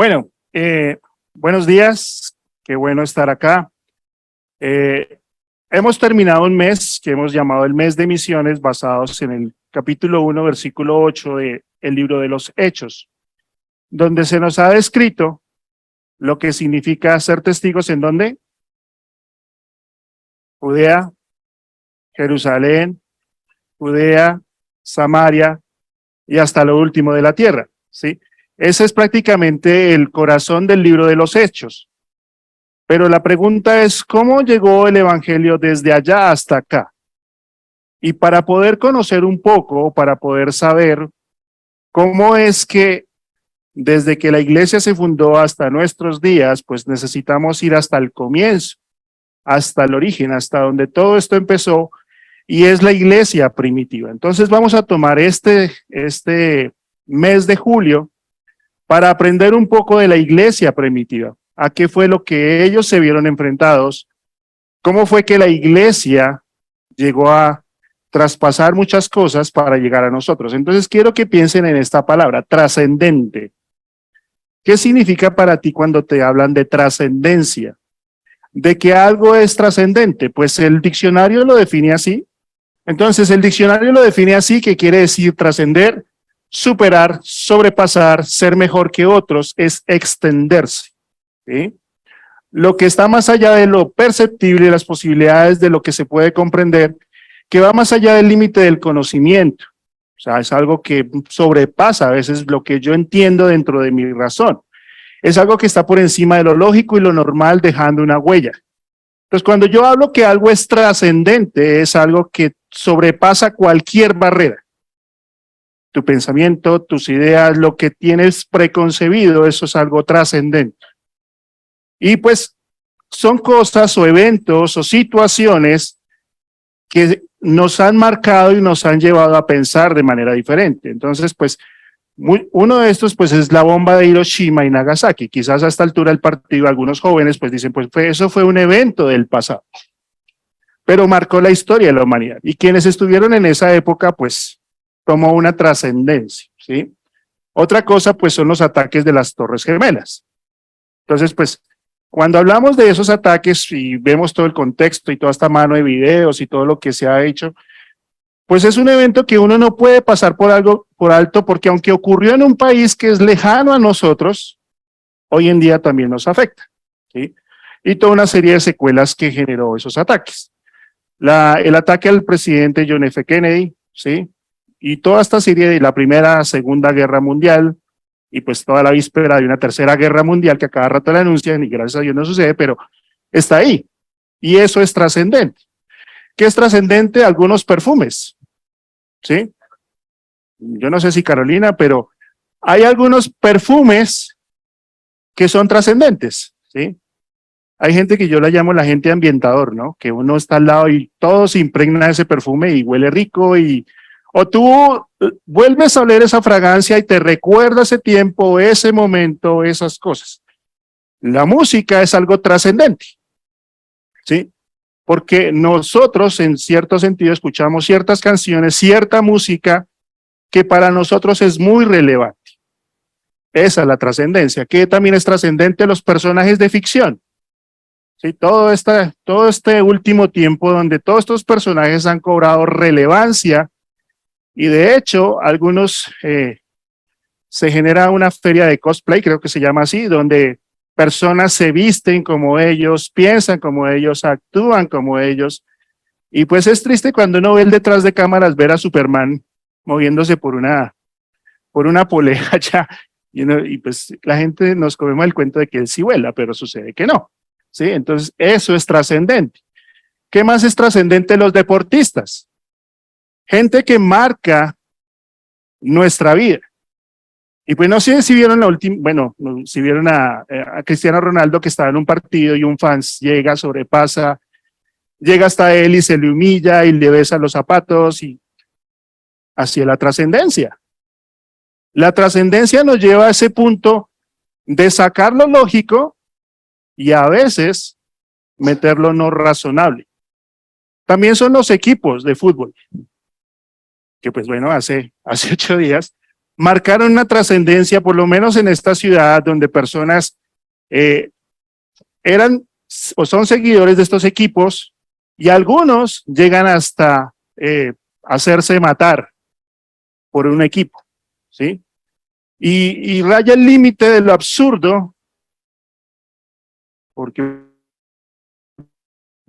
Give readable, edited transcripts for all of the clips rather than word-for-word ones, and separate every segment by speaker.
Speaker 1: Bueno, buenos días, qué bueno estar acá. Hemos terminado un mes que hemos llamado el mes de misiones basados en el capítulo 1, versículo 8 del libro de los Hechos, donde se nos ha descrito lo que significa ser testigos en dónde: Judea, Jerusalén, Judea, Samaria y hasta lo último de la tierra, ¿sí? Ese es prácticamente el corazón del libro de los Hechos. Pero la pregunta es, ¿cómo llegó el evangelio desde allá hasta acá? Y para poder conocer un poco, para poder saber cómo es que desde que la iglesia se fundó hasta nuestros días, pues necesitamos ir hasta el comienzo, hasta el origen, hasta donde todo esto empezó, y es la iglesia primitiva. Entonces vamos a tomar este mes de julio para aprender un poco de la iglesia primitiva. ¿A qué fue lo que ellos se vieron enfrentados? ¿Cómo fue que la iglesia llegó a traspasar muchas cosas para llegar a nosotros? Entonces quiero que piensen en esta palabra, trascendente. ¿Qué significa para ti cuando te hablan de trascendencia? ¿De que algo es trascendente? Pues el diccionario lo define así. Entonces el diccionario lo define así, que quiere decir trascender, superar, sobrepasar, ser mejor que otros, es extenderse, ¿sí? Lo que está más allá de lo perceptible, las posibilidades de lo que se puede comprender, que va más allá del límite del conocimiento. O sea, es algo que sobrepasa a veces lo que yo entiendo dentro de mi razón. Es algo que está por encima de lo lógico y lo normal, dejando una huella. Entonces, cuando yo hablo que algo es trascendente, es algo que sobrepasa cualquier barrera. Tu pensamiento, tus ideas, lo que tienes preconcebido, eso es algo trascendente. Y pues son cosas o eventos o situaciones que nos han marcado y nos han llevado a pensar de manera diferente. Entonces, pues, uno de estos pues es la bomba de Hiroshima y Nagasaki. Quizás a esta altura del partido algunos jóvenes pues dicen, pues eso fue un evento del pasado, pero marcó la historia de la humanidad. Y quienes estuvieron en esa época pues tomó una trascendencia, ¿sí? Otra cosa pues son los ataques de las Torres Gemelas. Entonces pues cuando hablamos de esos ataques y vemos todo el contexto y toda esta mano de videos y todo lo que se ha hecho, pues es un evento que uno no puede pasar por alto, porque aunque ocurrió en un país que es lejano a nosotros, hoy en día también nos afecta, ¿sí? Y toda una serie de secuelas que generó esos ataques. El ataque al presidente John F. Kennedy, ¿sí? Y toda esta serie de la Primera, Segunda Guerra Mundial, y pues toda la víspera de una Tercera Guerra Mundial que a cada rato la anuncian y gracias a Dios no sucede, pero está ahí. Y eso es trascendente. ¿Qué es trascendente? Algunos perfumes, ¿sí? Yo no sé si Carolina, pero hay algunos perfumes que son trascendentes, ¿sí? Hay gente que yo la llamo la gente ambientador, ¿no? Que uno está al lado y todo se impregna de ese perfume y huele rico o tú vuelves a oler esa fragancia y te recuerda ese tiempo, ese momento, esas cosas. La música es algo trascendente, ¿sí? Porque nosotros en cierto sentido escuchamos ciertas canciones, cierta música que para nosotros es muy relevante. Esa es la trascendencia. Que también es trascendente los personajes de ficción. Sí, todo este último tiempo donde todos estos personajes han cobrado relevancia y de hecho algunos se genera una feria de cosplay, creo que se llama así, donde personas se visten como ellos, piensan como ellos, actúan como ellos, y pues es triste cuando uno ve el detrás de cámaras ver a Superman moviéndose por una polea allá, y pues la gente nos comemos el cuento de que él sí vuela, pero sucede que no, ¿sí? Entonces eso es trascendente. ¿Qué más es trascendente? Los deportistas, gente que marca nuestra vida. Y pues no sé si vieron la última, bueno, si vieron a Cristiano Ronaldo que estaba en un partido y un fan llega, sobrepasa, llega hasta él y se le humilla y le besa los zapatos y así es la trascendencia. La trascendencia nos lleva a ese punto de sacar lo lógico y a veces meterlo no razonable. También son los equipos de fútbol, que pues bueno, hace 8 días marcaron una trascendencia, por lo menos en esta ciudad, donde personas eran o son seguidores de estos equipos y algunos llegan hasta hacerse matar por un equipo, ¿sí? Y raya el límite de lo absurdo, porque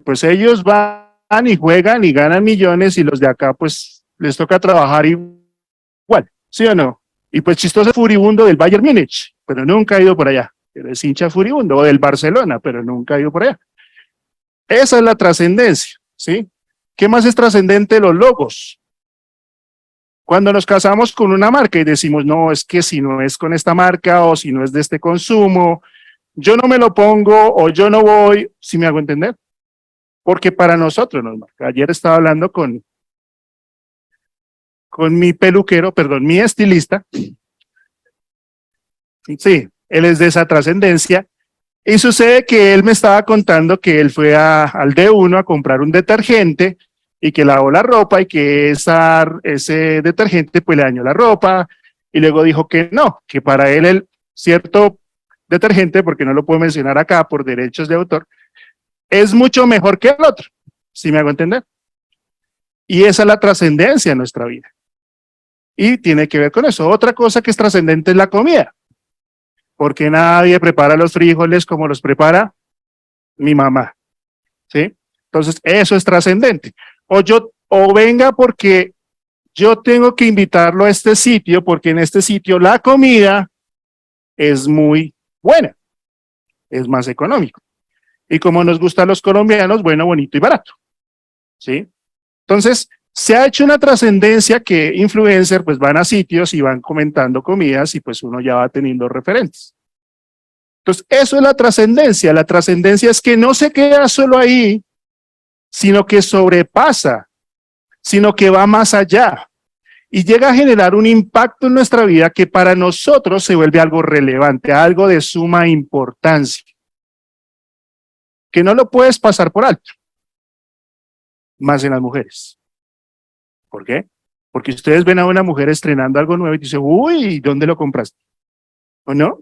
Speaker 1: pues ellos van y juegan y ganan millones y los de acá pues les toca trabajar igual, ¿sí o no? Y pues chistoso furibundo del Bayern Múnich, pero nunca ha ido por allá. Pero es hincha furibundo, o del Barcelona, pero nunca ha ido por allá. Esa es la trascendencia, ¿sí? ¿Qué más es trascendente? Los logos. Cuando nos casamos con una marca y decimos, no, es que si no es con esta marca o si no es de este consumo, yo no me lo pongo o yo no voy, ¿sí me hago entender? Porque para nosotros nos marca. Ayer estaba hablando con mi peluquero, perdón, mi estilista. Sí, él es de esa trascendencia. Y sucede que él me estaba contando que él fue al D1 a comprar un detergente y que lavó la ropa y que ese detergente pues le dañó la ropa y luego dijo que no, que para él el cierto detergente, porque no lo puedo mencionar acá por derechos de autor, es mucho mejor que el otro, ¿sí me hago entender? Y esa es la trascendencia en nuestra vida. Y tiene que ver con eso. Otra cosa que es trascendente es la comida, porque nadie prepara los frijoles como los prepara mi mamá, ¿sí? Entonces, eso es trascendente. O venga porque yo tengo que invitarlo a este sitio, porque en este sitio la comida es muy buena, es más económico. Y como nos gusta a los colombianos, bueno, bonito y barato, ¿sí? Entonces, se ha hecho una trascendencia que influencers pues van a sitios y van comentando comidas y pues uno ya va teniendo referentes. Entonces, eso es la trascendencia. La trascendencia es que no se queda solo ahí, sino que sobrepasa, sino que va más allá y llega a generar un impacto en nuestra vida que para nosotros se vuelve algo relevante, algo de suma importancia, que no lo puedes pasar por alto, más en las mujeres. ¿Por qué? Porque ustedes ven a una mujer estrenando algo nuevo y dicen, uy, ¿dónde lo compraste? ¿O no?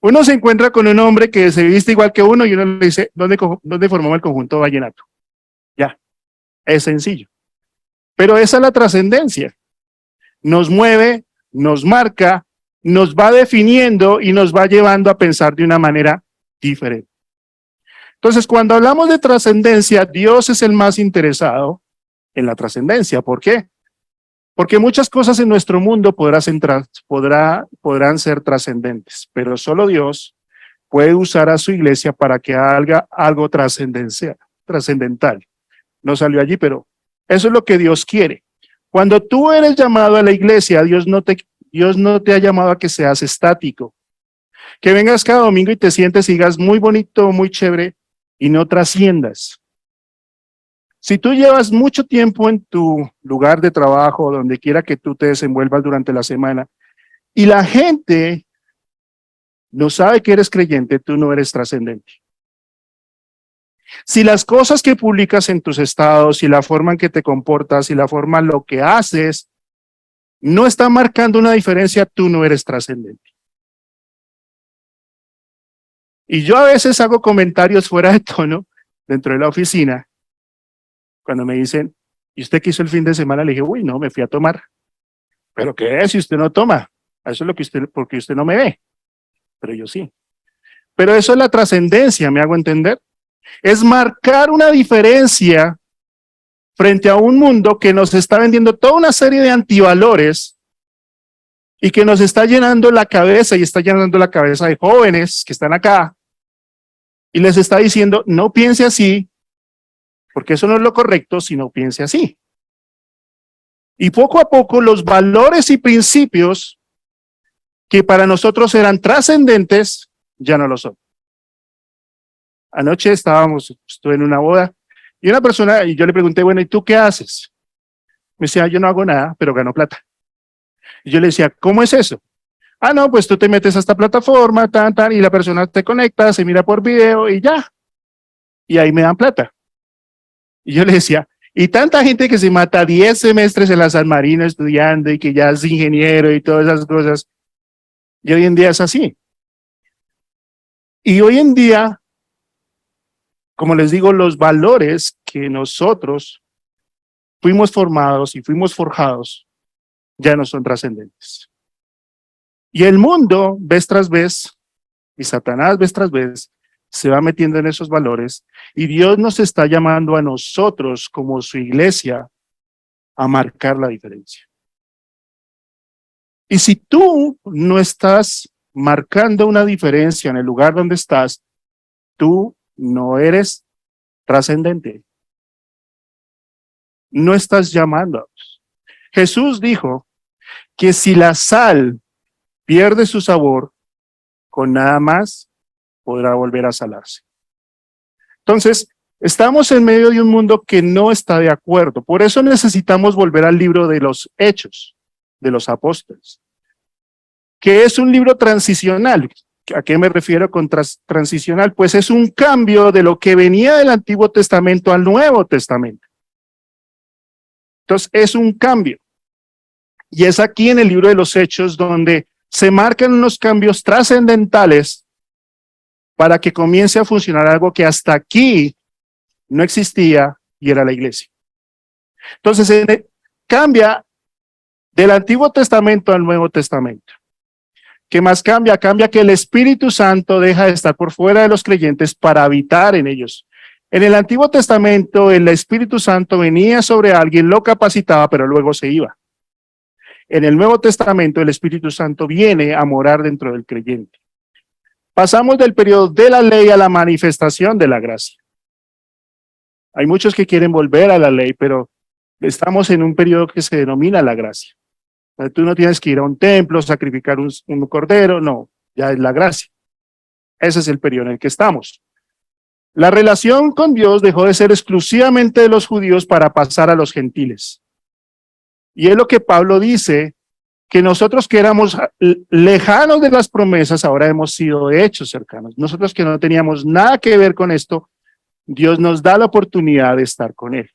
Speaker 1: Uno se encuentra con un hombre que se viste igual que uno y uno le dice, ¿dónde formamos el conjunto vallenato? Ya, es sencillo. Pero esa es la trascendencia. Nos mueve, nos marca, nos va definiendo y nos va llevando a pensar de una manera diferente. Entonces, cuando hablamos de trascendencia, Dios es el más interesado en la trascendencia. ¿Por qué? Porque muchas cosas en nuestro mundo podrán ser trascendentes, pero solo Dios puede usar a su iglesia para que haga algo trascendental. No salió allí, pero eso es lo que Dios quiere. Cuando tú eres llamado a la iglesia, Dios no te ha llamado a que seas estático, que vengas cada domingo y te sientes y digas muy bonito, muy chévere y no trasciendas. Si tú llevas mucho tiempo en tu lugar de trabajo, donde quiera que tú te desenvuelvas durante la semana, y la gente no sabe que eres creyente, tú no eres trascendente. Si las cosas que publicas en tus estados y la forma en que te comportas y la forma en lo que haces no está marcando una diferencia, tú no eres trascendente. Y yo a veces hago comentarios fuera de tono dentro de la oficina, cuando me dicen, ¿y usted qué hizo el fin de semana? Le dije, uy, no, me fui a tomar. ¿Pero qué es si usted no toma? Eso es lo que porque usted no me ve, pero yo sí. Pero eso es la trascendencia, ¿me hago entender? Es marcar una diferencia frente a un mundo que nos está vendiendo toda una serie de antivalores y que nos está llenando la cabeza y está llenando la cabeza de jóvenes que están acá y les está diciendo, no piense así, porque eso no es lo correcto, sino piense así. Y poco a poco los valores y principios que para nosotros eran trascendentes, ya no lo son. Anoche estuve en una boda y una persona, y yo le pregunté, bueno, ¿y tú qué haces? Me decía, yo no hago nada, pero gano plata. Y yo le decía, ¿cómo es eso? Ah, no, pues tú te metes a esta plataforma, y la persona te conecta, se mira por video y ya. Y ahí me dan plata. Y yo le decía, Y tanta gente que se mata 10 semestres en la San Marino estudiando y que ya es ingeniero y todas esas cosas. Y hoy en día es así. Y hoy en día, como les digo, los valores que nosotros fuimos formados y fuimos forjados ya no son trascendentes. Y el mundo, vez tras vez, y Satanás vez tras vez, se va metiendo en esos valores y Dios nos está llamando a nosotros como su iglesia a marcar la diferencia. Y si tú no estás marcando una diferencia en el lugar donde estás, tú no eres trascendente. No estás llamando a Dios. Jesús dijo que si la sal pierde su sabor, con nada más podrá volver a salarse. Entonces, estamos en medio de un mundo que no está de acuerdo. Por eso necesitamos volver al libro de los Hechos de los Apóstoles, que es un libro transicional. ¿A qué me refiero con transicional? Pues es un cambio de lo que venía del Antiguo Testamento al Nuevo Testamento. Entonces, es un cambio. Y es aquí en el libro de los Hechos donde se marcan unos cambios trascendentales para que comience a funcionar algo que hasta aquí no existía y era la iglesia. Entonces, cambia del Antiguo Testamento al Nuevo Testamento. ¿Qué más cambia? Cambia que el Espíritu Santo deja de estar por fuera de los creyentes para habitar en ellos. En el Antiguo Testamento, el Espíritu Santo venía sobre alguien, lo capacitaba, pero luego se iba. En el Nuevo Testamento, el Espíritu Santo viene a morar dentro del creyente. Pasamos del periodo de la ley a la manifestación de la gracia. Hay muchos que quieren volver a la ley, pero estamos en un periodo que se denomina la gracia. O sea, tú no tienes que ir a un templo, sacrificar un cordero, no, ya es la gracia. Ese es el periodo en el que estamos. La relación con Dios dejó de ser exclusivamente de los judíos para pasar a los gentiles. Y es lo que Pablo dice, que nosotros que éramos lejanos de las promesas, ahora hemos sido hechos cercanos. Nosotros que no teníamos nada que ver con esto, Dios nos da la oportunidad de estar con Él.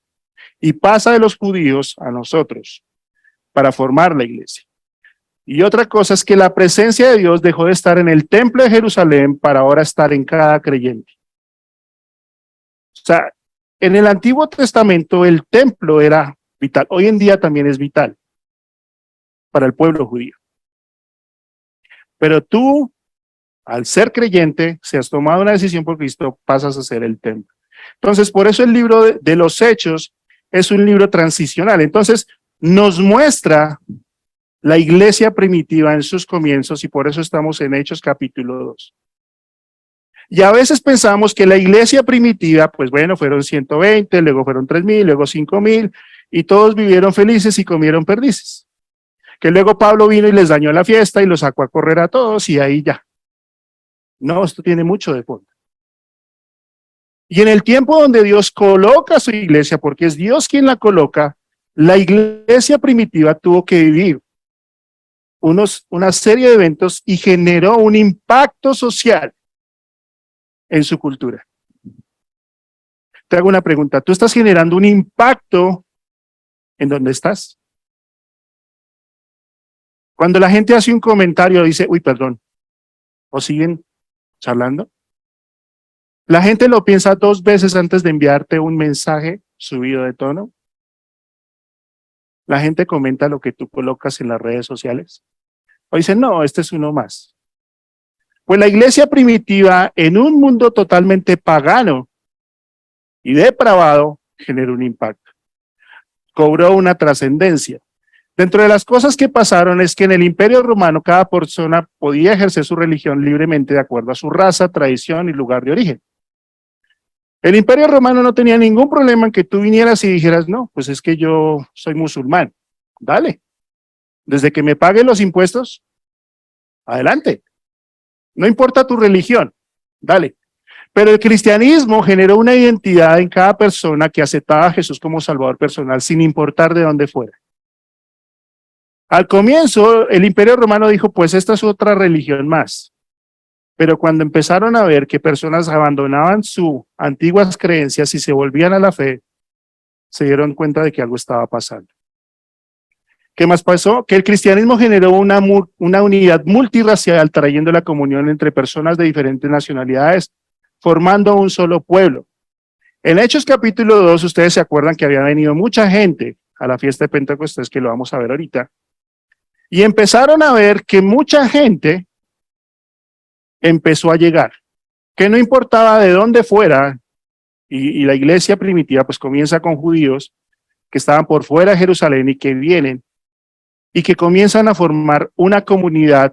Speaker 1: Y pasa de los judíos a nosotros para formar la iglesia. Y otra cosa es que la presencia de Dios dejó de estar en el templo de Jerusalén para ahora estar en cada creyente. O sea, en el Antiguo Testamento el templo era vital. Hoy en día también es vital para el pueblo judío. Pero tú, al ser creyente, si has tomado una decisión por Cristo, pasas a ser el templo. Entonces, por eso el libro de los Hechos es un libro transicional. Entonces, nos muestra la iglesia primitiva en sus comienzos y por eso estamos en Hechos capítulo 2. Y a veces pensamos que la iglesia primitiva, pues bueno, fueron 120, luego fueron 3,000, luego 5,000 y todos vivieron felices y comieron perdices. Que luego Pablo vino y les dañó la fiesta y los sacó a correr a todos y ahí ya. No, esto tiene mucho de fondo. Y en el tiempo donde Dios coloca su iglesia, porque es Dios quien la coloca, la iglesia primitiva tuvo que vivir una serie de eventos y generó un impacto social en su cultura. Te hago una pregunta, ¿tú estás generando un impacto en donde estás? Cuando la gente hace un comentario, dice, uy, perdón, o siguen charlando, la gente lo piensa 2 veces antes de enviarte un mensaje subido de tono. La gente comenta lo que tú colocas en las redes sociales. O dicen, no, este es uno más. Pues la iglesia primitiva, en un mundo totalmente pagano y depravado, generó un impacto. Cobró una trascendencia. Dentro de las cosas que pasaron es que en el Imperio Romano cada persona podía ejercer su religión libremente de acuerdo a su raza, tradición y lugar de origen. El Imperio Romano no tenía ningún problema en que tú vinieras y dijeras, no, pues es que yo soy musulmán. Dale. Desde que me paguen los impuestos, adelante. No importa tu religión, dale. Pero el cristianismo generó una identidad en cada persona que aceptaba a Jesús como Salvador personal, sin importar de dónde fuera. Al comienzo, el Imperio Romano dijo, pues esta es otra religión más. Pero cuando empezaron a ver que personas abandonaban sus antiguas creencias y se volvían a la fe, se dieron cuenta de que algo estaba pasando. ¿Qué más pasó? Que el cristianismo generó una unidad multirracial, trayendo la comunión entre personas de diferentes nacionalidades, formando un solo pueblo. En Hechos capítulo 2, ustedes se acuerdan que había venido mucha gente a la fiesta de Pentecostés, que lo vamos a ver ahorita, y empezaron a ver que mucha gente empezó a llegar, que no importaba de dónde fuera, y la iglesia primitiva pues comienza con judíos que estaban por fuera de Jerusalén y que vienen y que comienzan a formar una comunidad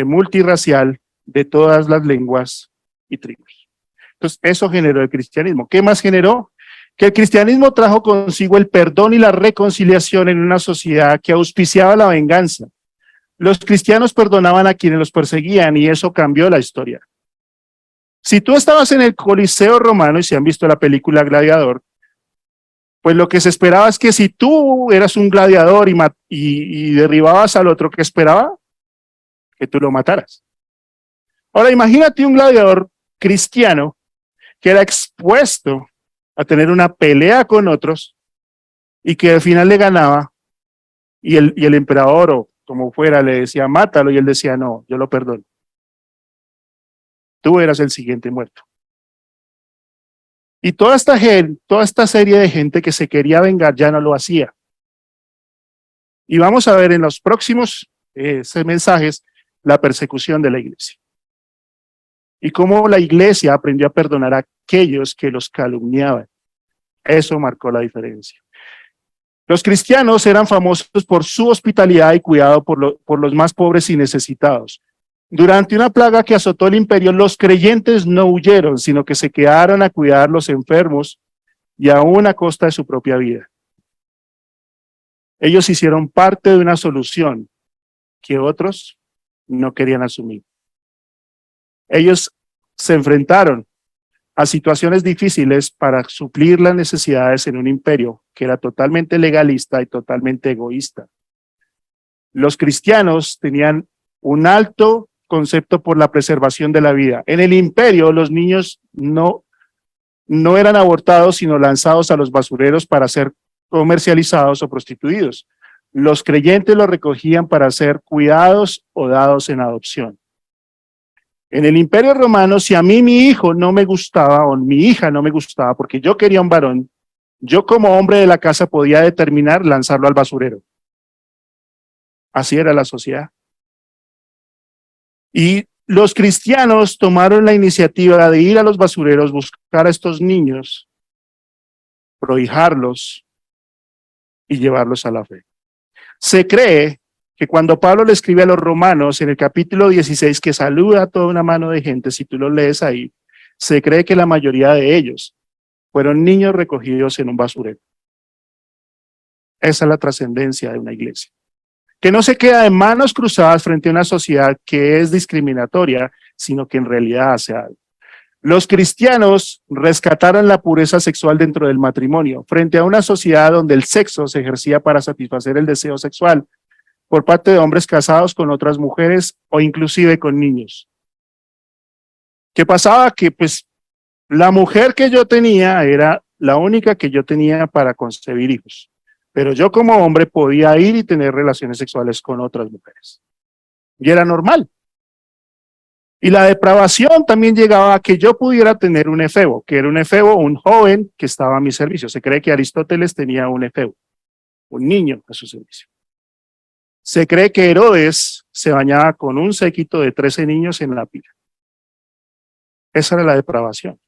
Speaker 1: multirracial de todas las lenguas y tribus. Entonces, eso generó el cristianismo. ¿Qué más generó? Que el cristianismo trajo consigo el perdón y la reconciliación en una sociedad que auspiciaba la venganza. Los cristianos perdonaban a quienes los perseguían y eso cambió la historia. Si tú estabas en el Coliseo Romano, y si han visto la película Gladiador, pues lo que se esperaba es que si tú eras un gladiador y derribabas al otro, ¿qué esperaba? Que tú lo mataras. Ahora imagínate un gladiador cristiano que era expuesto a tener una pelea con otros y que al final le ganaba y el emperador o como fuera le decía mátalo y él decía no, yo lo perdono. Tú eras el siguiente muerto. Y toda esta serie de gente que se quería vengar ya no lo hacía. Y vamos a ver en los próximos mensajes la persecución de la iglesia. Y cómo la iglesia aprendió a perdonar a aquellos que los calumniaban. Eso marcó la diferencia. Los cristianos eran famosos por su hospitalidad y cuidado por los más pobres y necesitados. Durante una plaga que azotó el imperio, los creyentes no huyeron, sino que se quedaron a cuidar a los enfermos y aún a costa de su propia vida. Ellos hicieron parte de una solución que otros no querían asumir. Ellos se enfrentaron a situaciones difíciles para suplir las necesidades en un imperio que era totalmente legalista y totalmente egoísta. Los cristianos tenían un alto concepto por la preservación de la vida. En el imperio, los niños no eran abortados, sino lanzados a los basureros para ser comercializados o prostituidos. Los creyentes los recogían para ser cuidados o dados en adopción. En el Imperio Romano, si a mí mi hijo no me gustaba o mi hija no me gustaba porque yo quería un varón, yo como hombre de la casa podía determinar lanzarlo al basurero. Así era la sociedad. Y los cristianos tomaron la iniciativa de ir a los basureros, buscar a estos niños, prohijarlos y llevarlos a la fe. Se cree que cuando Pablo le escribe a los romanos en el capítulo 16, que saluda a toda una mano de gente, si tú lo lees ahí, se cree que la mayoría de ellos fueron niños recogidos en un basurero. Esa es la trascendencia de una iglesia, que no se queda en manos cruzadas frente a una sociedad que es discriminatoria, sino que en realidad hace algo. Los cristianos rescataron la pureza sexual dentro del matrimonio, frente a una sociedad donde el sexo se ejercía para satisfacer el deseo sexual por parte de hombres casados con otras mujeres o inclusive con niños. ¿Qué pasaba? Que pues la mujer que yo tenía era la única que yo tenía para concebir hijos, pero yo como hombre podía ir y tener relaciones sexuales con otras mujeres. Y era normal. Y la depravación también llegaba a que yo pudiera tener un efebo, que era un efebo, un joven que estaba a mi servicio. Se cree que Aristóteles tenía un efebo, un niño a su servicio. Se cree que Herodes se bañaba con un séquito de 13 niños en la pila. Esa era la depravación.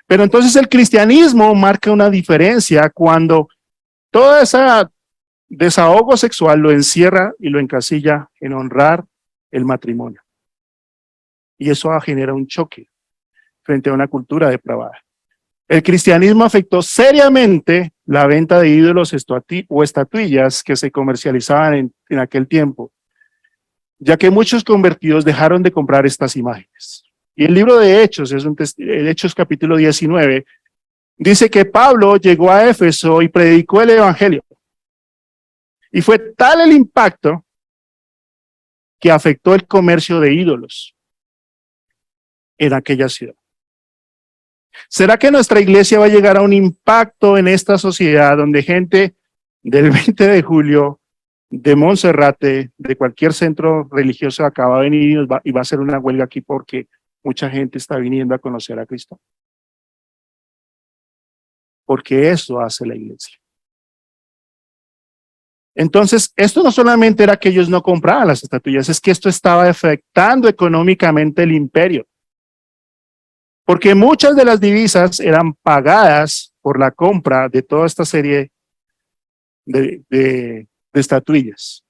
Speaker 1: Pero entonces el cristianismo marca una diferencia cuando todo ese desahogo sexual lo encierra y lo encasilla en honrar el matrimonio. Y eso genera un choque frente a una cultura depravada. El cristianismo afectó seriamente la venta de ídolos o estatuillas que se comercializaban en aquel tiempo, ya que muchos convertidos dejaron de comprar estas imágenes. Y el libro de Hechos, Hechos capítulo 19, dice que Pablo llegó a Éfeso y predicó el evangelio. Y fue tal el impacto que afectó el comercio de ídolos en aquella ciudad. ¿Será que nuestra iglesia va a llegar a un impacto en esta sociedad donde gente del 20 de julio, de Monserrate, de cualquier centro religioso acaba de venir y va a hacer una huelga aquí porque mucha gente está viniendo a conocer a Cristo? Porque eso hace la iglesia. Entonces, esto no solamente era que ellos no compraban las estatuillas, es que esto estaba afectando económicamente el imperio. Porque muchas de las divisas eran pagadas por la compra de toda esta serie de estatuillas,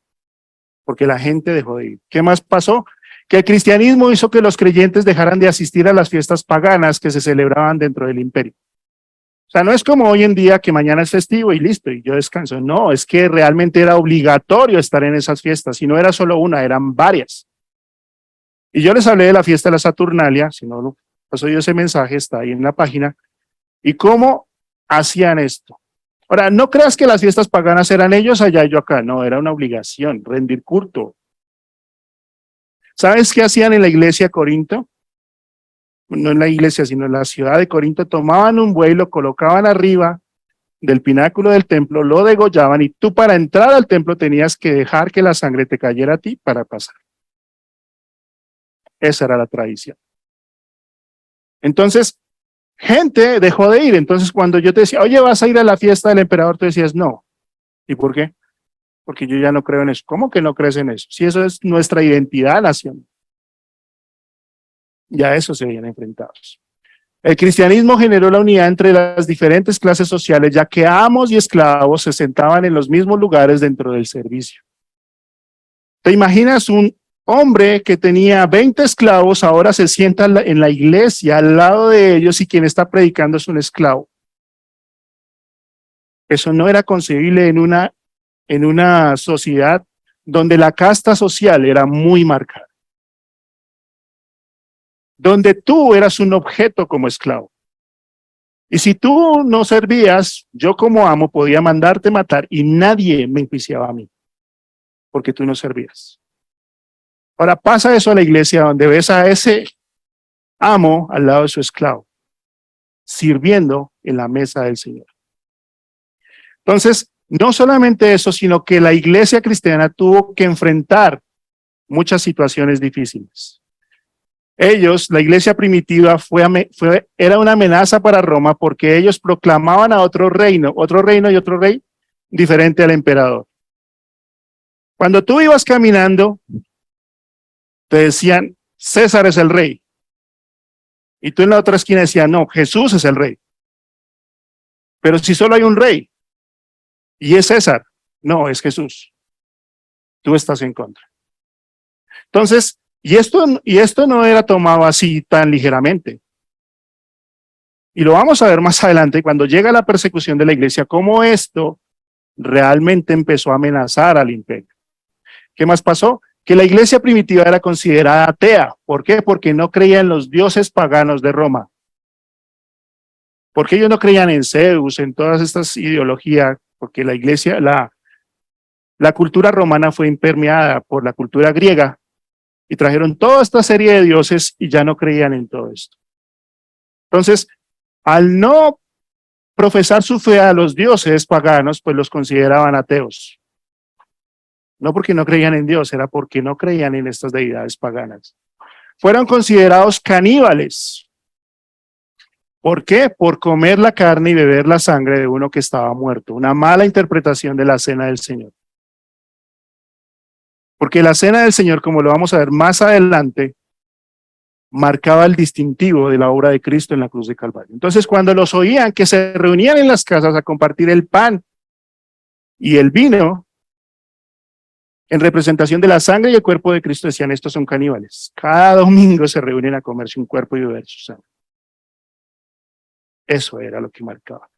Speaker 1: porque la gente dejó de ir. ¿Qué más pasó? Que el cristianismo hizo que los creyentes dejaran de asistir a las fiestas paganas que se celebraban dentro del imperio. O sea, no es como hoy en día que mañana es festivo y listo, y yo descanso. No, es que realmente era obligatorio estar en esas fiestas, y no era solo una, eran varias. Y yo les hablé de la fiesta de la Saturnalia, si no lo pasó yo ese mensaje, está ahí en la página, y cómo hacían esto. Ahora, no creas que las fiestas paganas eran ellos allá y yo acá, no, era una obligación, rendir culto. ¿Sabes qué hacían en la iglesia de Corinto? No en la iglesia, sino en la ciudad de Corinto, tomaban un buey, lo colocaban arriba del pináculo del templo, lo degollaban y tú para entrar al templo tenías que dejar que la sangre te cayera a ti para pasar. Esa era la tradición. Entonces, gente dejó de ir. Entonces, cuando yo te decía, oye, ¿vas a ir a la fiesta del emperador? Tú decías, no. ¿Y por qué? Porque yo ya no creo en eso. ¿Cómo que no crees en eso? Si eso es nuestra identidad nacional. Ya a eso se habían enfrentados. El cristianismo generó la unidad entre las diferentes clases sociales, ya que amos y esclavos se sentaban en los mismos lugares dentro del servicio. ¿Te imaginas un hombre que tenía 20 esclavos, ahora se sienta en la iglesia al lado de ellos y quien está predicando es un esclavo? Eso no era concebible en una sociedad donde la casta social era muy marcada, donde tú eras un objeto como esclavo. Y si tú no servías, yo como amo podía mandarte matar y nadie me enjuiciaba a mí, porque tú no servías. Ahora pasa eso a la iglesia donde ves a ese amo al lado de su esclavo, sirviendo en la mesa del Señor. Entonces, no solamente eso, sino que la iglesia cristiana tuvo que enfrentar muchas situaciones difíciles. Ellos, la iglesia primitiva, era una amenaza para Roma porque ellos proclamaban a otro reino y otro rey diferente al emperador. Cuando tú ibas caminando, te decían, César es el rey. Y tú en la otra esquina decías, no, Jesús es el rey. Pero si solo hay un rey y es César, no, es Jesús. Tú estás en contra. Entonces, y esto no era tomado así tan ligeramente. Y lo vamos a ver más adelante cuando llega la persecución de la iglesia, cómo esto realmente empezó a amenazar al imperio. ¿Qué más pasó? Que la iglesia primitiva era considerada atea. ¿Por qué? Porque no creía en los dioses paganos de Roma. Porque ellos no creían en Zeus, en todas estas ideologías, porque la iglesia, la cultura romana fue impermeada por la cultura griega y trajeron toda esta serie de dioses y ya no creían en todo esto. Entonces, al no profesar su fe a los dioses paganos, pues los consideraban ateos. No porque no creían en Dios, era porque no creían en estas deidades paganas. Fueron considerados caníbales. ¿Por qué? Por comer la carne y beber la sangre de uno que estaba muerto. Una mala interpretación de la cena del Señor. Porque la cena del Señor, como lo vamos a ver más adelante, marcaba el distintivo de la obra de Cristo en la cruz de Calvario. Entonces, cuando los oían que se reunían en las casas a compartir el pan y el vino, en representación de la sangre y el cuerpo de Cristo, decían, estos son caníbales. Cada domingo se reúnen a comerse un cuerpo y beber su sangre. Eso era lo que marcaba.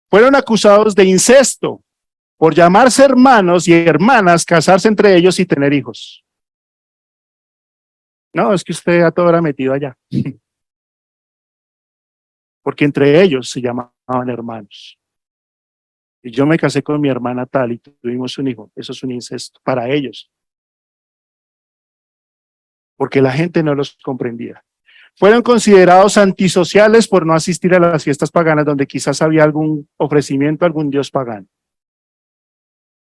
Speaker 1: Fueron acusados de incesto por llamarse hermanos y hermanas, casarse entre ellos y tener hijos. No, es que usted a todo era metido allá. Porque entre ellos se llamaban hermanos. Y yo me casé con mi hermana tal y tuvimos un hijo. Eso es un incesto para ellos. Porque la gente no los comprendía. Fueron considerados antisociales por no asistir a las fiestas paganas donde quizás había algún ofrecimiento a algún dios pagano.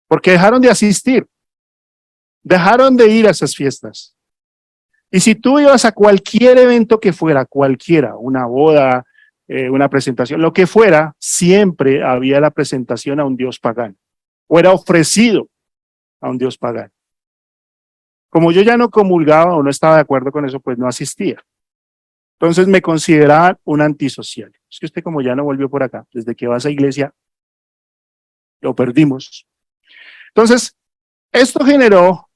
Speaker 1: Porque dejaron de asistir, dejaron de ir a esas fiestas. Y si tú ibas a cualquier evento que fuera, cualquiera, una boda, una presentación, lo que fuera, siempre había la presentación a un dios pagano, o era ofrecido a un dios pagano. Como yo ya no comulgaba o no estaba de acuerdo con eso, pues no asistía. Entonces me consideraban un antisocial. Es que usted como ya no volvió por acá, desde que va a esa iglesia, lo perdimos. Entonces, esto generó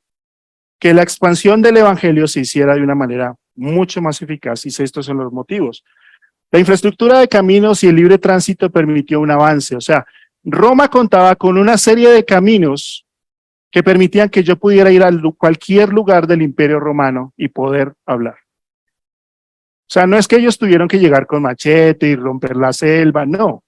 Speaker 1: que la expansión del evangelio se hiciera de una manera mucho más eficaz, y estos son los motivos. La infraestructura de caminos y el libre tránsito permitió un avance. O sea, Roma contaba con una serie de caminos que permitían que yo pudiera ir a cualquier lugar del Imperio Romano y poder hablar. O sea, no es que ellos tuvieron que llegar con machete y romper la selva, no.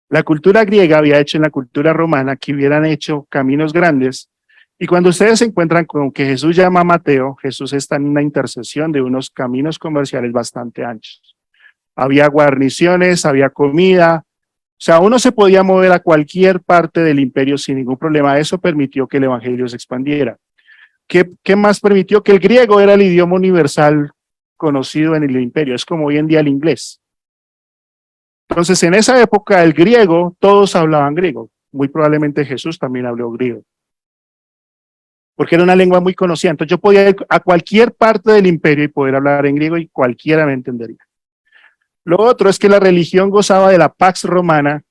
Speaker 1: La cultura griega había hecho en la cultura romana que hubieran hecho caminos grandes, y cuando ustedes se encuentran con que Jesús llama a Mateo, Jesús está en una intersección de unos caminos comerciales bastante anchos. Había guarniciones, había comida, o sea, uno se podía mover a cualquier parte del imperio sin ningún problema. Eso permitió que el evangelio se expandiera. ¿Qué más permitió? Que el griego era el idioma universal conocido en el imperio, es como hoy en día el inglés. Entonces, en esa época, el griego, todos hablaban griego. Muy probablemente Jesús también habló griego, porque era una lengua muy conocida. Entonces, yo podía ir a cualquier parte del imperio y poder hablar en griego y cualquiera me entendería. Lo otro es que la religión gozaba de la Pax Romana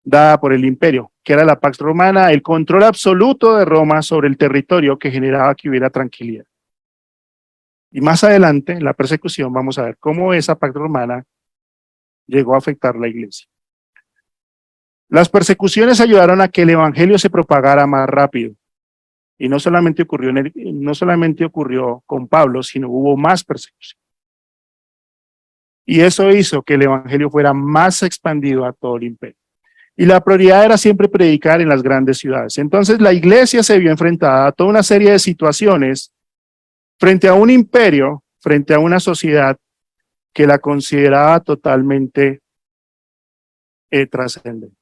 Speaker 1: dada por el imperio, que era la Pax Romana, el control absoluto de Roma sobre el territorio que generaba que hubiera tranquilidad. Y más adelante, en la persecución, vamos a ver cómo esa Pax Romana llegó a afectar la iglesia. Las persecuciones ayudaron a que el evangelio se propagara más rápido. Y no solamente ocurrió con Pablo, sino hubo más persecución. Y eso hizo que el evangelio fuera más expandido a todo el imperio. Y la prioridad era siempre predicar en las grandes ciudades. Entonces la iglesia se vio enfrentada a toda una serie de situaciones frente a un imperio, frente a una sociedad que la consideraba totalmente trascendente.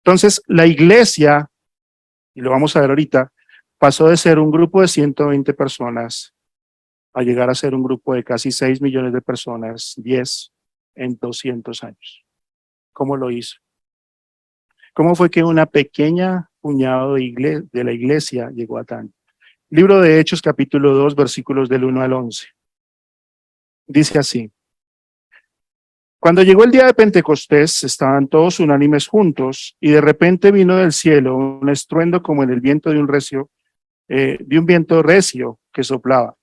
Speaker 1: Entonces la iglesia, y lo vamos a ver ahorita, pasó de ser un grupo de 120 personas a llegar a ser un grupo de casi 6 millones de personas, 10 en 200 años. ¿Cómo lo hizo? ¿Cómo fue que una pequeña puñado de la iglesia llegó a tanto? Libro de Hechos, capítulo 2, versículos del 1 al 11. Dice así: cuando llegó el día de Pentecostés, estaban todos unánimes juntos, y de repente vino del cielo un estruendo como en el viento de un viento recio que soplaba,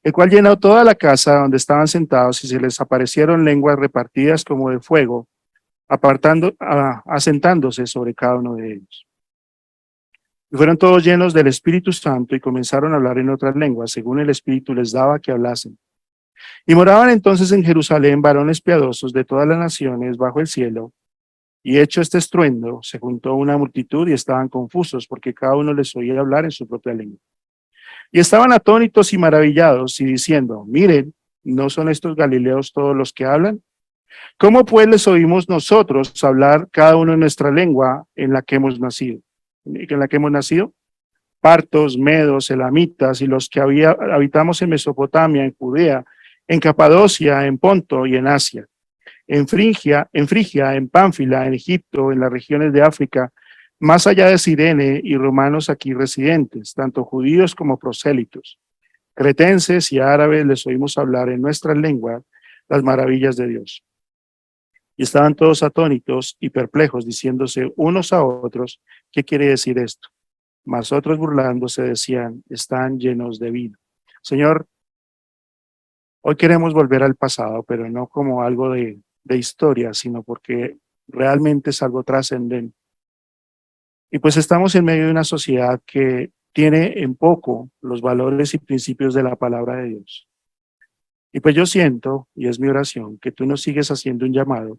Speaker 1: el cual llenó toda la casa donde estaban sentados, y se les aparecieron lenguas repartidas como de fuego, asentándose sobre cada uno de ellos. Y fueron todos llenos del Espíritu Santo y comenzaron a hablar en otras lenguas, según el Espíritu les daba que hablasen. Y moraban entonces en Jerusalén varones piadosos de todas las naciones bajo el cielo, y hecho este estruendo, se juntó una multitud y estaban confusos, porque cada uno les oía hablar en su propia lengua. Y estaban atónitos y maravillados, y diciendo: miren, ¿no son estos galileos todos los que hablan? ¿Cómo pues les oímos nosotros hablar cada uno en nuestra lengua en la que hemos nacido? ¿En la que hemos nacido? Partos, medos, elamitas y los que habitamos en Mesopotamia, en Judea, en Capadocia, en Ponto y en Asia, en Frigia, en Pánfila, en Egipto, en las regiones de África, más allá de Cirene, y romanos aquí residentes, tanto judíos como prosélitos, cretenses y árabes, les oímos hablar en nuestra lengua las maravillas de Dios. Y estaban todos atónitos y perplejos, diciéndose unos a otros: ¿qué quiere decir esto? Mas otros, burlándose, decían: están llenos de vino. Señor, hoy queremos volver al pasado, pero no como algo de historia, sino porque realmente es algo trascendente. Y pues estamos en medio de una sociedad que tiene en poco los valores y principios de la palabra de Dios. Y pues yo siento, y es mi oración, que tú nos sigues haciendo un llamado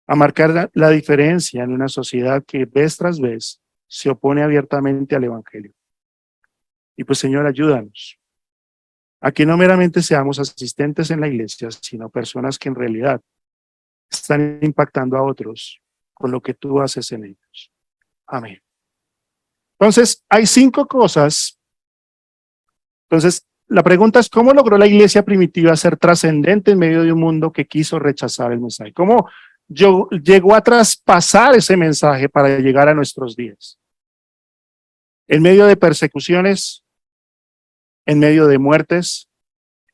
Speaker 1: a marcar la diferencia en una sociedad que vez tras vez se opone abiertamente al evangelio. Y pues Señor, ayúdanos. a que no meramente seamos asistentes en la iglesia, sino personas que en realidad están impactando a otros con lo que tú haces en ellos. Amén. Entonces, hay 5 cosas. Entonces, la pregunta es, ¿cómo logró la iglesia primitiva ser trascendente en medio de un mundo que quiso rechazar el mensaje? ¿Cómo llegó a traspasar ese mensaje para llegar a nuestros días? En medio de persecuciones, en medio de muertes,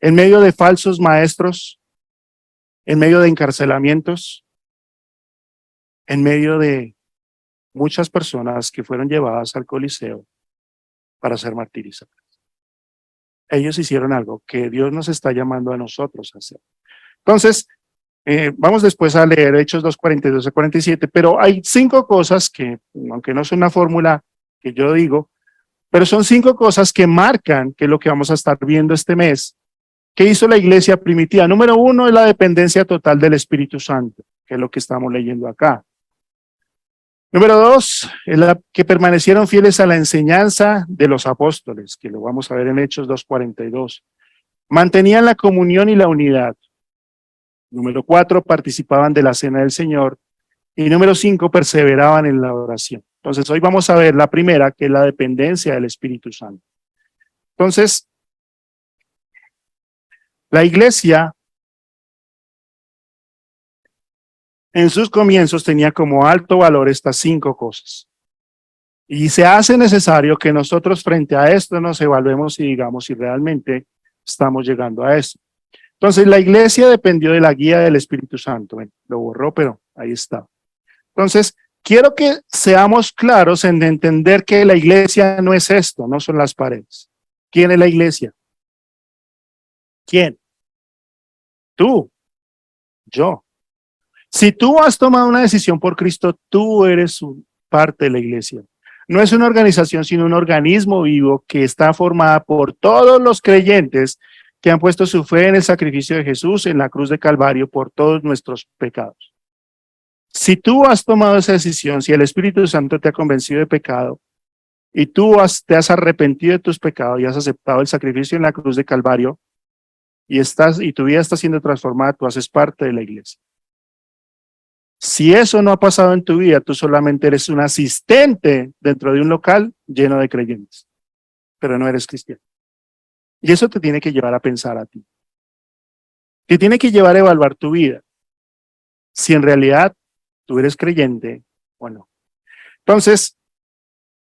Speaker 1: en medio de falsos maestros, en medio de encarcelamientos, en medio de muchas personas que fueron llevadas al Coliseo para ser martirizadas. Ellos hicieron algo que Dios nos está llamando a nosotros a hacer. Entonces, vamos después a leer Hechos 2:42 a 47, pero hay 5 cosas que, aunque no es una fórmula que yo digo, pero son 5 cosas que marcan que es lo que vamos a estar viendo este mes. ¿Qué hizo la iglesia primitiva? Número 1 es la dependencia total del Espíritu Santo, que es lo que estamos leyendo acá. Número 2 es la que permanecieron fieles a la enseñanza de los apóstoles, que lo vamos a ver en Hechos 2:42. Mantenían la comunión y la unidad. Número 4, participaban de la cena del Señor. Y número 5, perseveraban en la oración. Entonces, hoy vamos a ver la primera, que es la dependencia del Espíritu Santo. Entonces, la iglesia en sus comienzos tenía como alto valor estas 5 cosas. Y se hace necesario que nosotros frente a esto nos evaluemos y digamos si realmente estamos llegando a eso. Entonces, la iglesia dependió de la guía del Espíritu Santo. Bueno, lo borró, pero ahí está. Entonces, quiero que seamos claros en entender que la iglesia no es esto, no son las paredes. ¿Quién es la iglesia? ¿Quién? Tú, yo. Si tú has tomado una decisión por Cristo, tú eres parte de la iglesia. No es una organización, sino un organismo vivo que está formada por todos los creyentes que han puesto su fe en el sacrificio de Jesús en la cruz de Calvario por todos nuestros pecados. Si tú has tomado esa decisión, si el Espíritu Santo te ha convencido de pecado y tú te has arrepentido de tus pecados y has aceptado el sacrificio en la cruz de Calvario y tu vida está siendo transformada, tú haces parte de la iglesia. Si eso no ha pasado en tu vida, tú solamente eres un asistente dentro de un local lleno de creyentes, pero no eres cristiano. Y eso te tiene que llevar a pensar a ti. Te tiene que llevar a evaluar tu vida, si en realidad tú eres creyente o no. Entonces,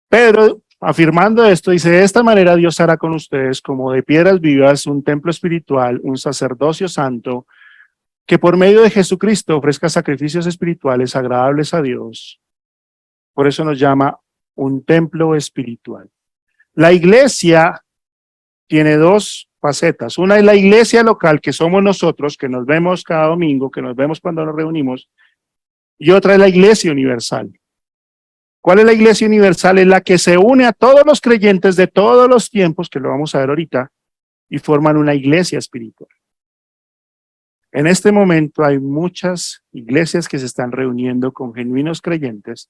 Speaker 1: Pedro, afirmando esto, dice, de esta manera Dios hará con ustedes como de piedras vivas un templo espiritual, un sacerdocio santo, que por medio de Jesucristo ofrezca sacrificios espirituales agradables a Dios. Por eso nos llama un templo espiritual. La iglesia tiene 2 facetas. Una es la iglesia local, que somos nosotros, que nos vemos cada domingo, que nos vemos cuando nos reunimos, y otra es la iglesia universal. ¿Cuál es la iglesia universal? Es la que se une a todos los creyentes de todos los tiempos, que lo vamos a ver ahorita, y forman una iglesia espiritual. En este momento hay muchas iglesias que se están reuniendo con genuinos creyentes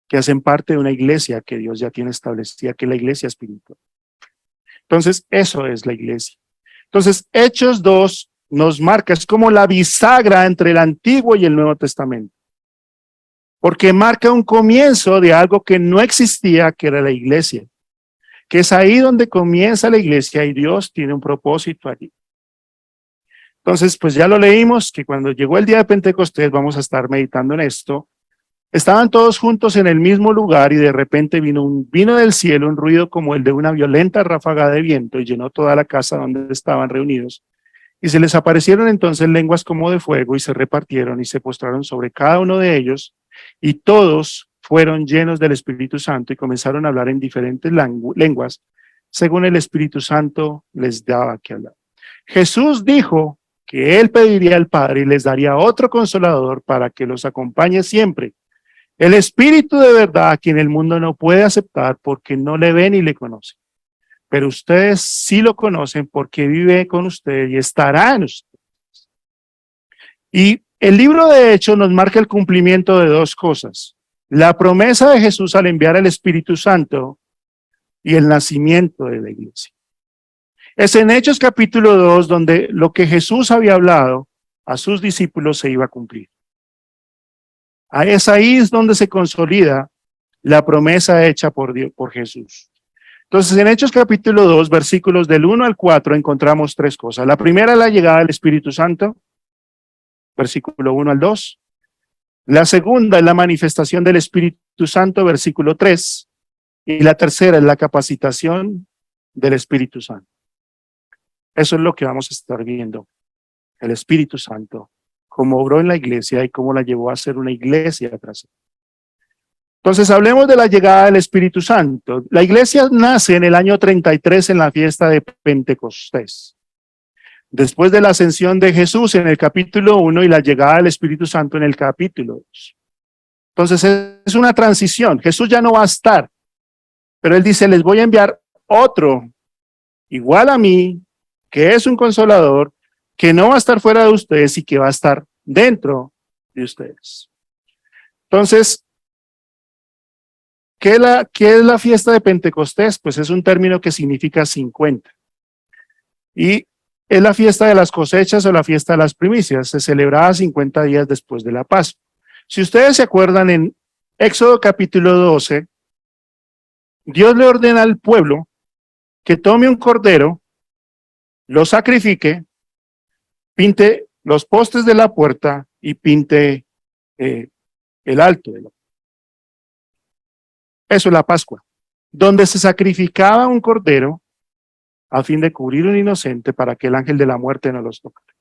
Speaker 1: que hacen parte de una iglesia que Dios ya tiene establecida, que es la iglesia espiritual. Entonces, eso es la iglesia. Entonces, Hechos 2 nos marca, es como la bisagra entre el Antiguo y el Nuevo Testamento, porque marca un comienzo de algo que no existía, que era la iglesia, que es ahí donde comienza la iglesia y Dios tiene un propósito allí. Entonces, pues ya lo leímos, que cuando llegó el día de Pentecostés, vamos a estar meditando en esto, estaban todos juntos en el mismo lugar y de repente vino del cielo un ruido como el de una violenta ráfaga de viento y llenó toda la casa donde estaban reunidos. Y se les aparecieron entonces lenguas como de fuego y se repartieron y se postraron sobre cada uno de ellos y todos fueron llenos del Espíritu Santo y comenzaron a hablar en diferentes lenguas según el Espíritu Santo les daba que hablar. Jesús dijo que él pediría al Padre y les daría otro consolador para que los acompañe siempre. El Espíritu de verdad, a quien el mundo no puede aceptar porque no le ve ni le conoce. Pero ustedes sí lo conocen porque vive con ustedes y estará en ustedes. Y el libro de Hechos nos marca el cumplimiento de 2 cosas. La promesa de Jesús al enviar al Espíritu Santo y el nacimiento de la iglesia. Es en Hechos capítulo 2 donde lo que Jesús había hablado a sus discípulos se iba a cumplir. Es ahí es donde se consolida la promesa hecha por Dios, por Jesús. Entonces, en Hechos capítulo 2, versículos del 1 al 4, encontramos tres cosas. La primera es la llegada del Espíritu Santo, versículo 1 al 2. La segunda es la manifestación del Espíritu Santo, versículo 3. Y la tercera es la capacitación del Espíritu Santo. Eso es lo que vamos a estar viendo. El Espíritu Santo, cómo obró en la iglesia y cómo la llevó a ser una iglesia tras él. Entonces, hablemos de la llegada del Espíritu Santo. La iglesia nace en el año 33 en la fiesta de Pentecostés. Después de la ascensión de Jesús en el capítulo 1 y la llegada del Espíritu Santo en el capítulo 2. Entonces, es una transición. Jesús ya no va a estar, pero él dice, les voy a enviar otro, igual a mí, que es un consolador, que no va a estar fuera de ustedes y que va a estar dentro de ustedes. Entonces, ¿qué es la fiesta de Pentecostés? Pues es un término que significa 50. Y es la fiesta de las cosechas o la fiesta de las primicias. Se celebraba 50 días después de la Pascua. Si ustedes se acuerdan, en Éxodo capítulo 12, Dios le ordena al pueblo que tome un cordero, lo sacrifique, pinte los postes de la puerta y pinte el alto de la puerta. Eso es la Pascua, donde se sacrificaba un cordero a fin de cubrir un inocente para que el ángel de la muerte no los tocara.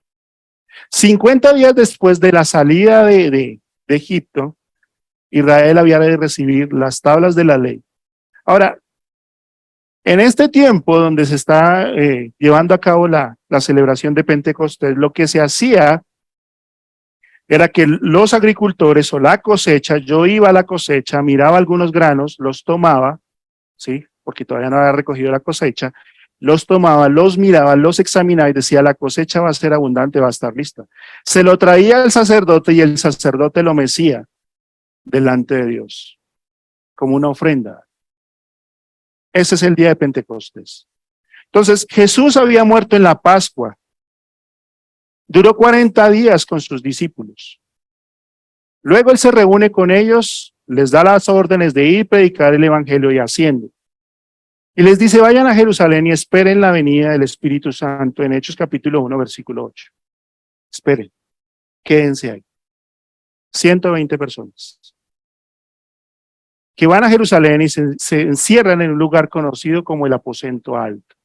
Speaker 1: 50 días después de la salida de Egipto, Israel había de recibir las tablas de la ley. Ahora, en este tiempo donde se está llevando a cabo la celebración de Pentecostés, lo que se hacía era que los agricultores o la cosecha, yo iba a la cosecha, miraba algunos granos, los tomaba, ¿sí? Porque todavía no había recogido la cosecha, los tomaba, los miraba, los examinaba y decía, la cosecha va a ser abundante, va a estar lista. Se lo traía al sacerdote y el sacerdote lo mecía delante de Dios, como una ofrenda. Ese es el día de Pentecostés. Entonces, Jesús había muerto en la Pascua. Duró 40 días con sus discípulos. Luego él se reúne con ellos, les da las órdenes de ir, predicar el evangelio y haciendo. Y les dice, vayan a Jerusalén y esperen la venida del Espíritu Santo en Hechos capítulo 1, versículo 8. Esperen, quédense ahí. 120 personas. Que van a Jerusalén y se encierran en un lugar conocido como el aposento alto.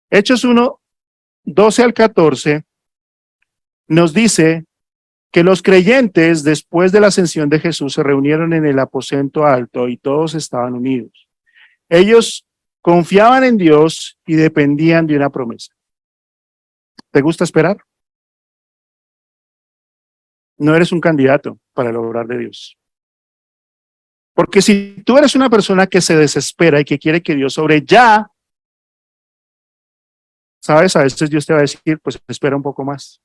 Speaker 1: Hechos 1, 12 al 14, nos dice que los creyentes después de la ascensión de Jesús se reunieron en el aposento alto y todos estaban unidos. Ellos confiaban en Dios y dependían de una promesa. ¿Te gusta esperar? No eres un candidato para el obrar de Dios. Porque si tú eres una persona que se desespera y que quiere que Dios obre ya, ¿sabes? A veces Dios te va a decir, pues espera un poco más.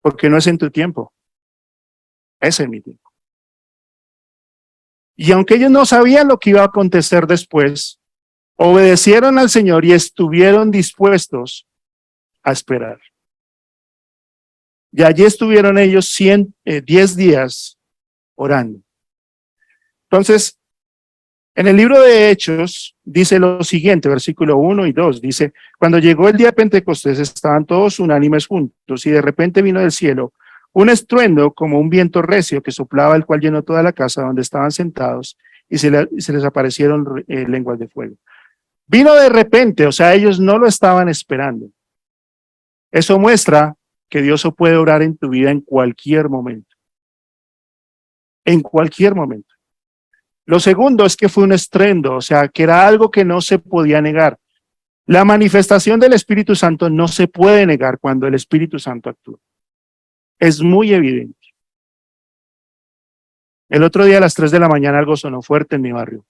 Speaker 1: Porque no es en tu tiempo, es en mi tiempo. Y aunque ellos no sabían lo que iba a acontecer después, obedecieron al Señor y estuvieron dispuestos a esperar. Y allí estuvieron ellos 10 días orando. Entonces, en el libro de Hechos dice lo siguiente, versículo 1 y 2, dice, cuando llegó el día de Pentecostés estaban todos unánimes juntos y de repente vino del cielo un estruendo como un viento recio que soplaba, el cual llenó toda la casa donde estaban sentados y se les aparecieron lenguas de fuego. Vino de repente, o sea, ellos no lo estaban esperando. Eso muestra que Dios puede obrar en tu vida en cualquier momento. En cualquier momento. Lo segundo es que fue un estruendo, o sea, que era algo que no se podía negar. La manifestación del Espíritu Santo no se puede negar cuando el Espíritu Santo actúa. Es muy evidente. El otro día a las 3 de la mañana algo sonó fuerte en mi barrio.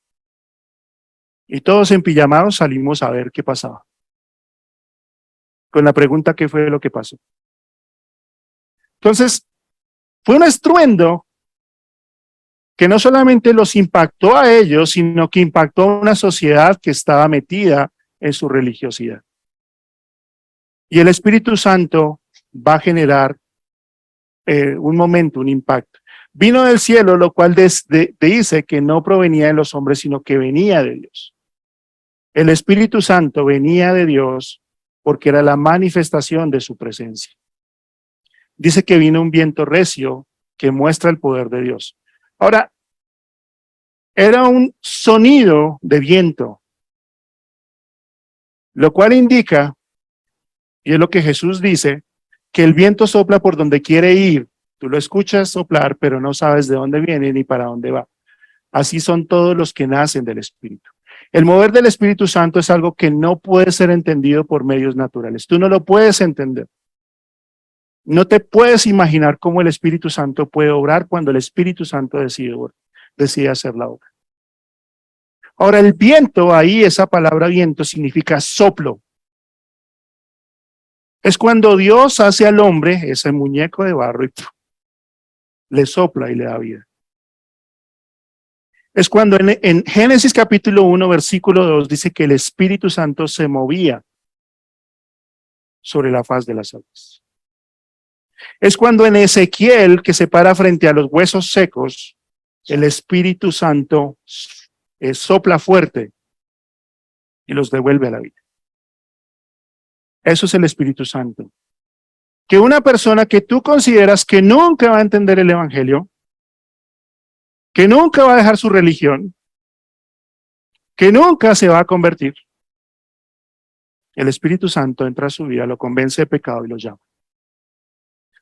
Speaker 1: Y todos en pijamados salimos a ver qué pasaba. Con la pregunta, ¿qué fue lo que pasó? Entonces, fue un estruendo que no solamente los impactó a ellos, sino que impactó a una sociedad que estaba metida en su religiosidad. Y el Espíritu Santo va a generar un momento, un impacto. Vino del cielo, lo cual dice que no provenía de los hombres, sino que venía de Dios. El Espíritu Santo venía de Dios porque era la manifestación de su presencia. Dice que vino un viento recio que muestra el poder de Dios. Ahora, era un sonido de viento, lo cual indica, y es lo que Jesús dice, que el viento sopla por donde quiere ir. Tú lo escuchas soplar, pero no sabes de dónde viene ni para dónde va. Así son todos los que nacen del Espíritu. El mover del Espíritu Santo es algo que no puede ser entendido por medios naturales. Tú no lo puedes entender. No te puedes imaginar cómo el Espíritu Santo puede obrar cuando el Espíritu Santo decide hacer la obra. Ahora, el viento, ahí esa palabra viento significa soplo. Es cuando Dios hace al hombre ese muñeco de barro y le sopla y le da vida. Es cuando en Génesis capítulo 1, versículo 2, dice que el Espíritu Santo se movía sobre la faz de las aguas. Es cuando en Ezequiel, que se para frente a los huesos secos, el Espíritu Santo sopla fuerte y los devuelve a la vida. Eso es el Espíritu Santo. Que una persona que tú consideras que nunca va a entender el Evangelio, que nunca va a dejar su religión, que nunca se va a convertir, el Espíritu Santo entra a su vida, lo convence de pecado y lo llama.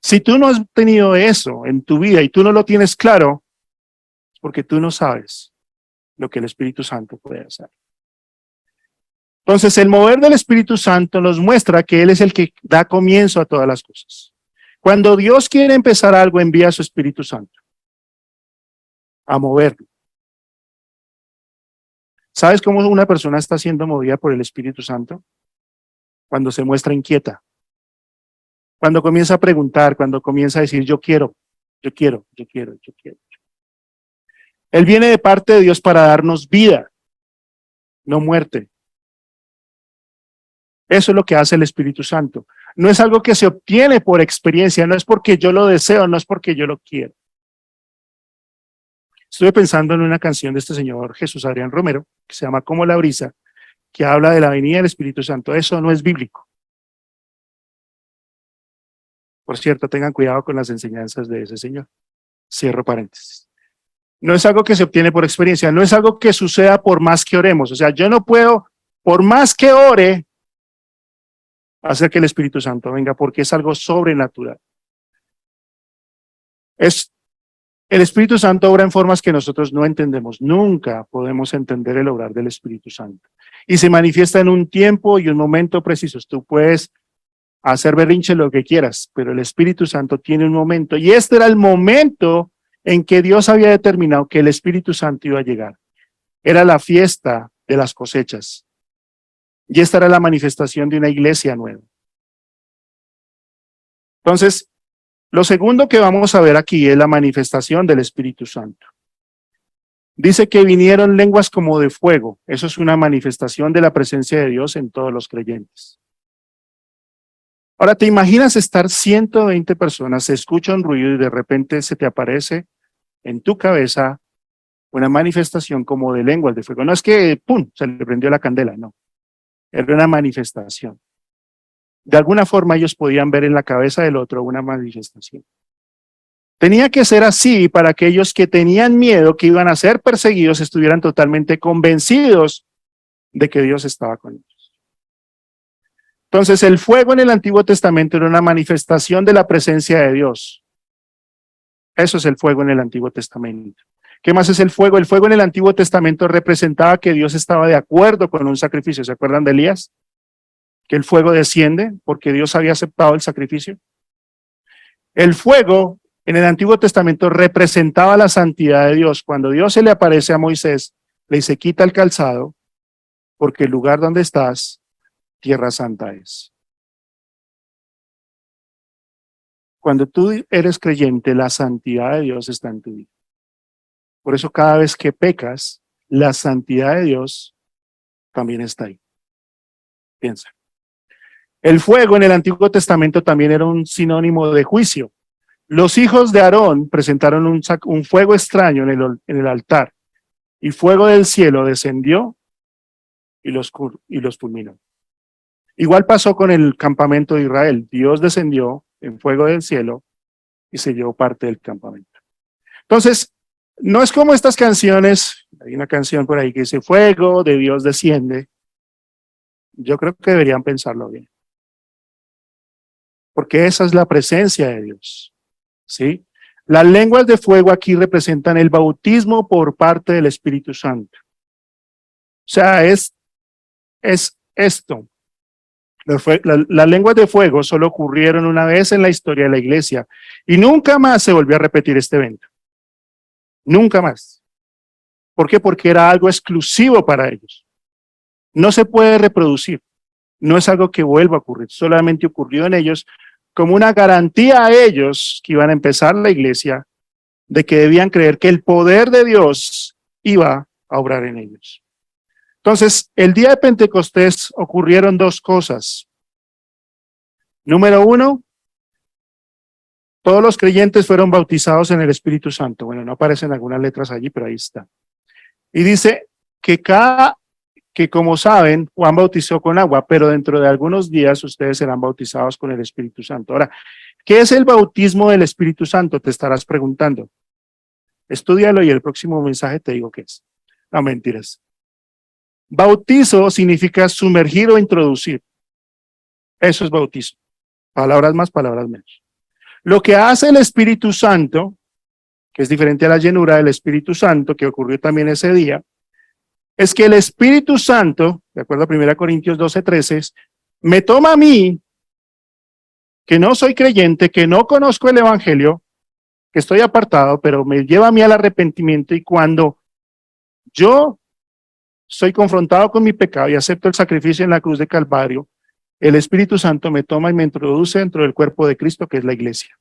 Speaker 1: Si tú no has tenido eso en tu vida y tú no lo tienes claro, es porque tú no sabes lo que el Espíritu Santo puede hacer. Entonces, el mover del Espíritu Santo nos muestra que Él es el que da comienzo a todas las cosas. Cuando Dios quiere empezar algo, envía a su Espíritu Santo a moverlo. ¿Sabes cómo una persona está siendo movida por el Espíritu Santo? Cuando se muestra inquieta. Cuando comienza a preguntar, cuando comienza a decir, yo quiero, yo quiero, yo quiero, yo quiero. Él viene de parte de Dios para darnos vida, no muerte. Eso es lo que hace el Espíritu Santo. No es algo que se obtiene por experiencia, no es porque yo lo deseo, no es porque yo lo quiero. Estuve pensando en una canción de este señor Jesús Adrián Romero, que se llama Como la brisa, que habla de la venida del Espíritu Santo. Eso no es bíblico. Por cierto, tengan cuidado con las enseñanzas de ese señor. Cierro paréntesis. No es algo que se obtiene por experiencia, no es algo que suceda por más que oremos. O sea, yo no puedo, por más que ore, hacer que el Espíritu Santo venga, porque es algo sobrenatural. El Espíritu Santo obra en formas que nosotros no entendemos. Nunca podemos entender el obrar del Espíritu Santo. Y se manifiesta en un tiempo y un momento precisos. Tú puedes hacer berrinche lo que quieras, pero el Espíritu Santo tiene un momento. Y este era el momento en que Dios había determinado que el Espíritu Santo iba a llegar. Era la fiesta de las cosechas. Y esta era la manifestación de una iglesia nueva. Entonces, lo segundo que vamos a ver aquí es la manifestación del Espíritu Santo. Dice que vinieron lenguas como de fuego. Eso es una manifestación de la presencia de Dios en todos los creyentes. Ahora, ¿te imaginas estar 120 personas, se escucha un ruido y de repente se te aparece en tu cabeza una manifestación como de lenguas de fuego? No es que, ¡pum!, se le prendió la candela, no. Era una manifestación. De alguna forma ellos podían ver en la cabeza del otro una manifestación. Tenía que ser así para que aquellos que tenían miedo, que iban a ser perseguidos, estuvieran totalmente convencidos de que Dios estaba con ellos. Entonces, el fuego en el Antiguo Testamento era una manifestación de la presencia de Dios. Eso es el fuego en el Antiguo Testamento. ¿Qué más es el fuego? El fuego en el Antiguo Testamento representaba que Dios estaba de acuerdo con un sacrificio. ¿Se acuerdan de Elías? Que el fuego desciende porque Dios había aceptado el sacrificio. El fuego en el Antiguo Testamento representaba la santidad de Dios. Cuando Dios se le aparece a Moisés, le dice, quita el calzado, porque el lugar donde estás, tierra santa es. Cuando tú eres creyente, la santidad de Dios está en tu vida. Por eso cada vez que pecas, la santidad de Dios también está ahí. Piensa. El fuego en el Antiguo Testamento también era un sinónimo de juicio. Los hijos de Aarón presentaron un fuego extraño en el altar, y fuego del cielo descendió y los fulminó. Igual pasó con el campamento de Israel. Dios descendió en fuego del cielo y se llevó parte del campamento. Entonces, no es como estas canciones, hay una canción por ahí que dice, fuego de Dios desciende. Yo creo que deberían pensarlo bien. Porque esa es la presencia de Dios, ¿sí? Las lenguas de fuego aquí representan el bautismo por parte del Espíritu Santo. O sea, es esto. Las lenguas de fuego solo ocurrieron una vez en la historia de la iglesia y nunca más se volvió a repetir este evento. Nunca más. ¿Por qué? Porque era algo exclusivo para ellos. No se puede reproducir. No es algo que vuelva a ocurrir. Solamente ocurrió en ellos como una garantía a ellos que iban a empezar la iglesia, de que debían creer que el poder de Dios iba a obrar en ellos. Entonces, el día de Pentecostés ocurrieron dos cosas. Número uno, todos los creyentes fueron bautizados en el Espíritu Santo. Bueno, no aparecen algunas letras allí, pero ahí está. Y dice que como saben, Juan bautizó con agua, pero dentro de algunos días ustedes serán bautizados con el Espíritu Santo. Ahora, ¿qué es el bautismo del Espíritu Santo? Te estarás preguntando. Estúdialo y el próximo mensaje te digo qué es. No, mentiras. Bautizo significa sumergir o introducir. Eso es bautizo. Palabras más, palabras menos. Lo que hace el Espíritu Santo, que es diferente a la llenura del Espíritu Santo, que ocurrió también ese día, es que el Espíritu Santo, de acuerdo a 1 Corintios 12:13, me toma a mí, que no soy creyente, que no conozco el Evangelio, que estoy apartado, pero me lleva a mí al arrepentimiento, y cuando yo soy confrontado con mi pecado y acepto el sacrificio en la cruz de Calvario, el Espíritu Santo me toma y me introduce dentro del cuerpo de Cristo, que es la iglesia.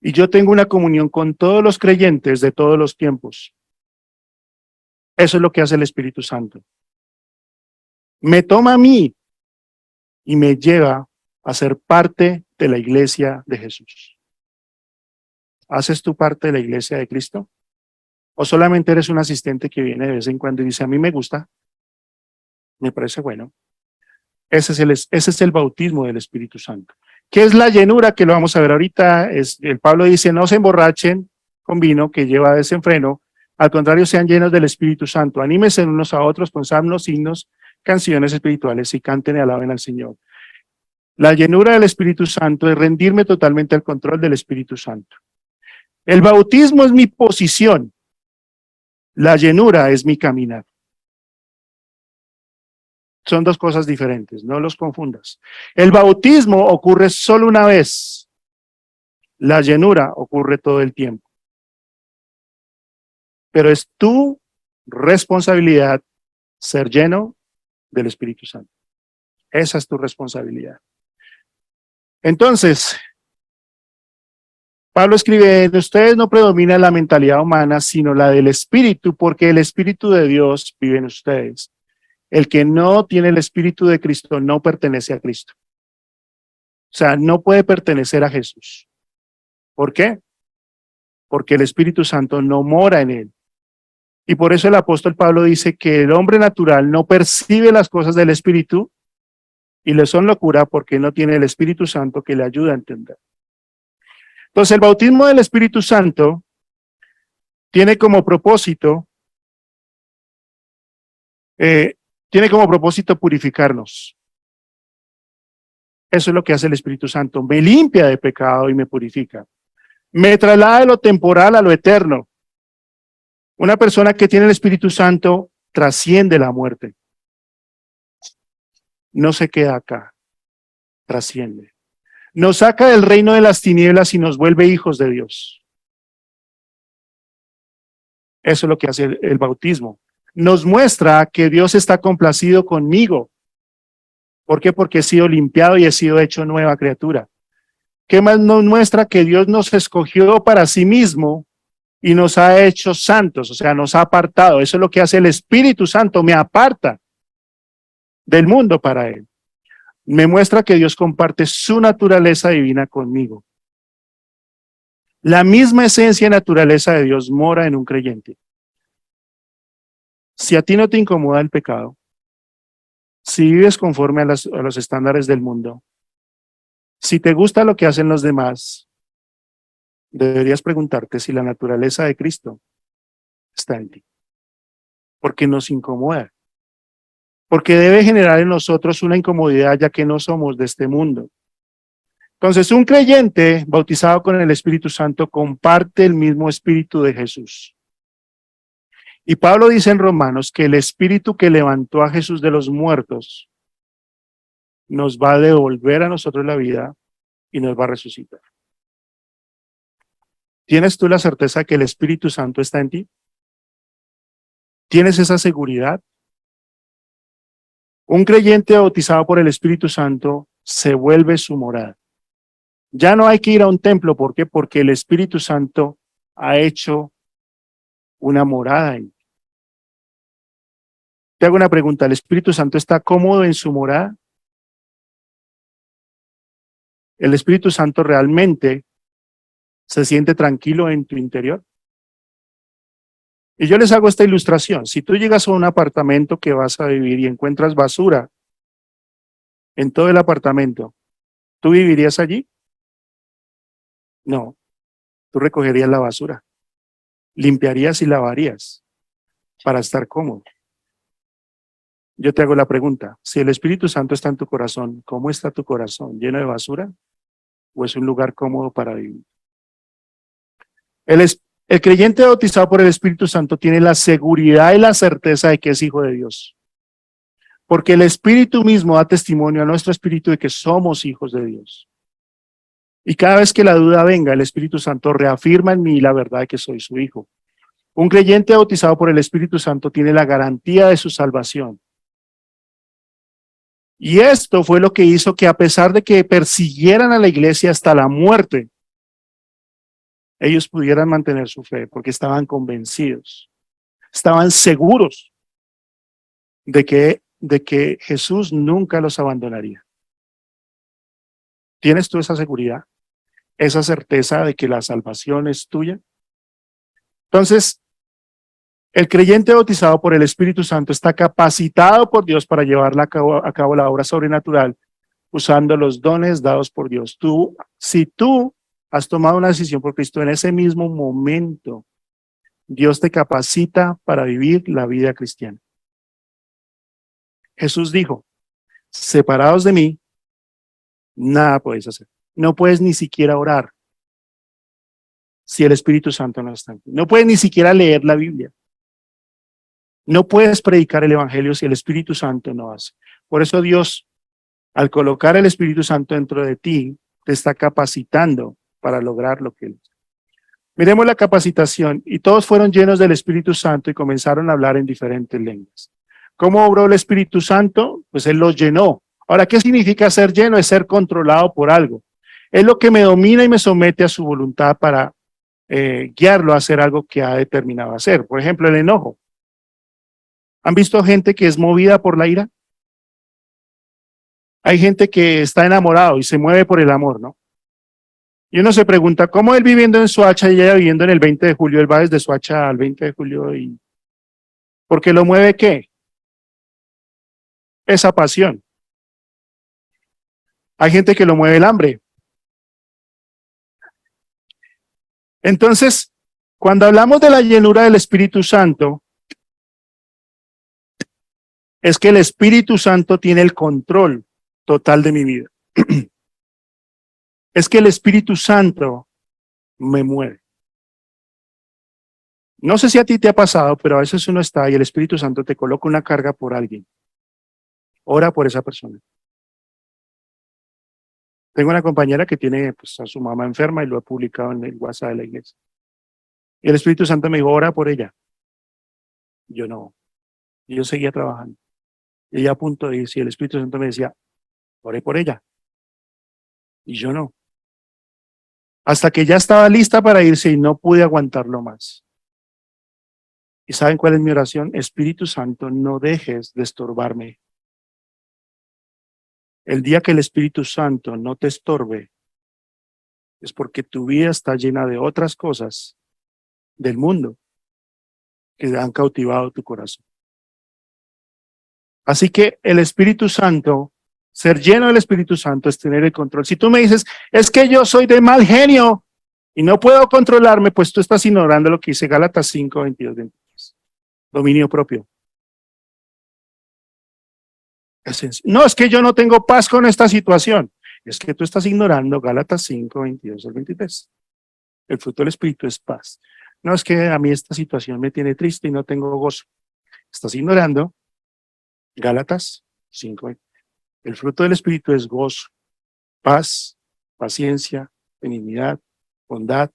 Speaker 1: Y yo tengo una comunión con todos los creyentes de todos los tiempos. Eso es lo que hace el Espíritu Santo. Me toma a mí y me lleva a ser parte de la iglesia de Jesús. ¿Haces tú parte de la iglesia de Cristo? ¿O solamente eres un asistente que viene de vez en cuando y dice, a mí me gusta, me parece bueno? Ese es el bautismo del Espíritu Santo. ¿Qué es la llenura? Que lo vamos a ver ahorita. El Pablo dice, no se emborrachen con vino que lleva desenfreno, al contrario, sean llenos del Espíritu Santo. Anímense unos a otros con salmos, himnos, canciones espirituales y canten y alaben al Señor. La llenura del Espíritu Santo es rendirme totalmente al control del Espíritu Santo. El bautismo es mi posición. La llenura es mi caminar. Son dos cosas diferentes, no los confundas. El bautismo ocurre solo una vez. La llenura ocurre todo el tiempo. Pero es tu responsabilidad ser lleno del Espíritu Santo. Esa es tu responsabilidad. Entonces, Pablo escribe, de ustedes no predomina la mentalidad humana, sino la del Espíritu, porque el Espíritu de Dios vive en ustedes. El que no tiene el Espíritu de Cristo no pertenece a Cristo. O sea, no puede pertenecer a Jesús. ¿Por qué? Porque el Espíritu Santo no mora en él. Y por eso el apóstol Pablo dice que el hombre natural no percibe las cosas del Espíritu y le son locura porque no tiene el Espíritu Santo que le ayuda a entender. Entonces, el bautismo del Espíritu Santo tiene como propósito purificarnos. Eso es lo que hace el Espíritu Santo. Me limpia de pecado y me purifica. Me traslada de lo temporal a lo eterno. Una persona que tiene el Espíritu Santo trasciende la muerte. No se queda acá, trasciende. Nos saca del reino de las tinieblas y nos vuelve hijos de Dios. Eso es lo que hace el bautismo. Nos muestra que Dios está complacido conmigo. ¿Por qué? Porque he sido limpiado y he sido hecho nueva criatura. ¿Qué más nos muestra? Que Dios nos escogió para sí mismo y nos ha hecho santos, o sea, nos ha apartado. Eso es lo que hace el Espíritu Santo, me aparta. del mundo para él. Me muestra que Dios comparte su naturaleza divina conmigo. La misma esencia y naturaleza de Dios mora en un creyente. Si a ti no te incomoda el pecado, si vives conforme a los estándares del mundo, si te gusta lo que hacen los demás, deberías preguntarte si la naturaleza de Cristo está en ti. Porque nos incomoda. Porque debe generar en nosotros una incomodidad ya que no somos de este mundo. Entonces, un creyente bautizado con el Espíritu Santo comparte el mismo Espíritu de Jesús. Y Pablo dice en Romanos que el Espíritu que levantó a Jesús de los muertos nos va a devolver a nosotros la vida y nos va a resucitar. ¿Tienes tú la certeza que el Espíritu Santo está en ti? ¿Tienes esa seguridad? Un creyente bautizado por el Espíritu Santo se vuelve su morada. Ya no hay que ir a un templo, ¿por qué? Porque el Espíritu Santo ha hecho una morada en ti. Te hago una pregunta, ¿el Espíritu Santo está cómodo en su morada? ¿El Espíritu Santo realmente se siente tranquilo en tu interior? Y yo les hago esta ilustración. Si tú llegas a un apartamento que vas a vivir y encuentras basura en todo el apartamento, ¿tú vivirías allí? No, tú recogerías la basura, limpiarías y lavarías para estar cómodo. Yo te hago la pregunta, si el Espíritu Santo está en tu corazón, ¿cómo está tu corazón? ¿Lleno de basura o es un lugar cómodo para vivir? El creyente bautizado por el Espíritu Santo tiene la seguridad y la certeza de que es hijo de Dios. Porque el Espíritu mismo da testimonio a nuestro espíritu de que somos hijos de Dios. Y cada vez que la duda venga, el Espíritu Santo reafirma en mí la verdad de que soy su hijo. Un creyente bautizado por el Espíritu Santo tiene la garantía de su salvación. Y esto fue lo que hizo que a pesar de que persiguieran a la iglesia hasta la muerte, ellos pudieran mantener su fe porque estaban convencidos, estaban seguros de que Jesús nunca los abandonaría. ¿Tienes tú esa seguridad? ¿Esa certeza de que la salvación es tuya? Entonces, el creyente bautizado por el Espíritu Santo está capacitado por Dios para llevar a cabo la obra sobrenatural usando los dones dados por Dios. Si tú has tomado una decisión por Cristo en ese mismo momento, Dios te capacita para vivir la vida cristiana. Jesús dijo, separados de mí, nada puedes hacer. No puedes ni siquiera orar si el Espíritu Santo no está en ti. No puedes ni siquiera leer la Biblia. No puedes predicar el Evangelio si el Espíritu Santo no hace. Por eso Dios, al colocar el Espíritu Santo dentro de ti, te está capacitando para lograr lo que Él hace. Miremos la capacitación. Y todos fueron llenos del Espíritu Santo y comenzaron a hablar en diferentes lenguas. ¿Cómo obró el Espíritu Santo? Pues Él los llenó. Ahora, ¿qué significa ser lleno? Es ser controlado por algo. Es lo que me domina y me somete a su voluntad para guiarlo a hacer algo que ha determinado hacer. Por ejemplo, el enojo. ¿Han visto gente que es movida por la ira? Hay gente que está enamorado y se mueve por el amor, ¿no? Y uno se pregunta, ¿cómo él viviendo en Soacha y ella viviendo en el 20 de julio? Él va desde Soacha al 20 de julio y... ¿por qué lo mueve qué? Esa pasión. Hay gente que lo mueve el hambre. Entonces, cuando hablamos de la llenura del Espíritu Santo, es que el Espíritu Santo tiene el control total de mi vida. Es que el Espíritu Santo me mueve. No sé si a ti te ha pasado, pero a veces uno está y el Espíritu Santo te coloca una carga por alguien. Ora por esa persona. Tengo una compañera que tiene pues, a su mamá enferma y lo ha publicado en el WhatsApp de la iglesia. Y el Espíritu Santo me dijo, ora por ella. Yo no. Y yo seguía trabajando. Y ella a punto de irse, y el Espíritu Santo me decía, oré por ella. Y yo no. Hasta que ya estaba lista para irse y no pude aguantarlo más. ¿Y saben cuál es mi oración? Espíritu Santo, no dejes de estorbarme. El día que el Espíritu Santo no te estorbe, es porque tu vida está llena de otras cosas del mundo que han cautivado tu corazón. Así que el Espíritu Santo, ser lleno del Espíritu Santo es tener el control. Si tú me dices, es que yo soy de mal genio y no puedo controlarme, pues tú estás ignorando lo que dice Gálatas 5, 22, 23. Dominio propio. No, es que yo no tengo paz con esta situación. Es que tú estás ignorando Gálatas 5, 22 al 23. El fruto del Espíritu es paz. No, es que a mí esta situación me tiene triste y no tengo gozo. Estás ignorando Gálatas 5. El fruto del Espíritu es gozo, paz, paciencia, benignidad, bondad,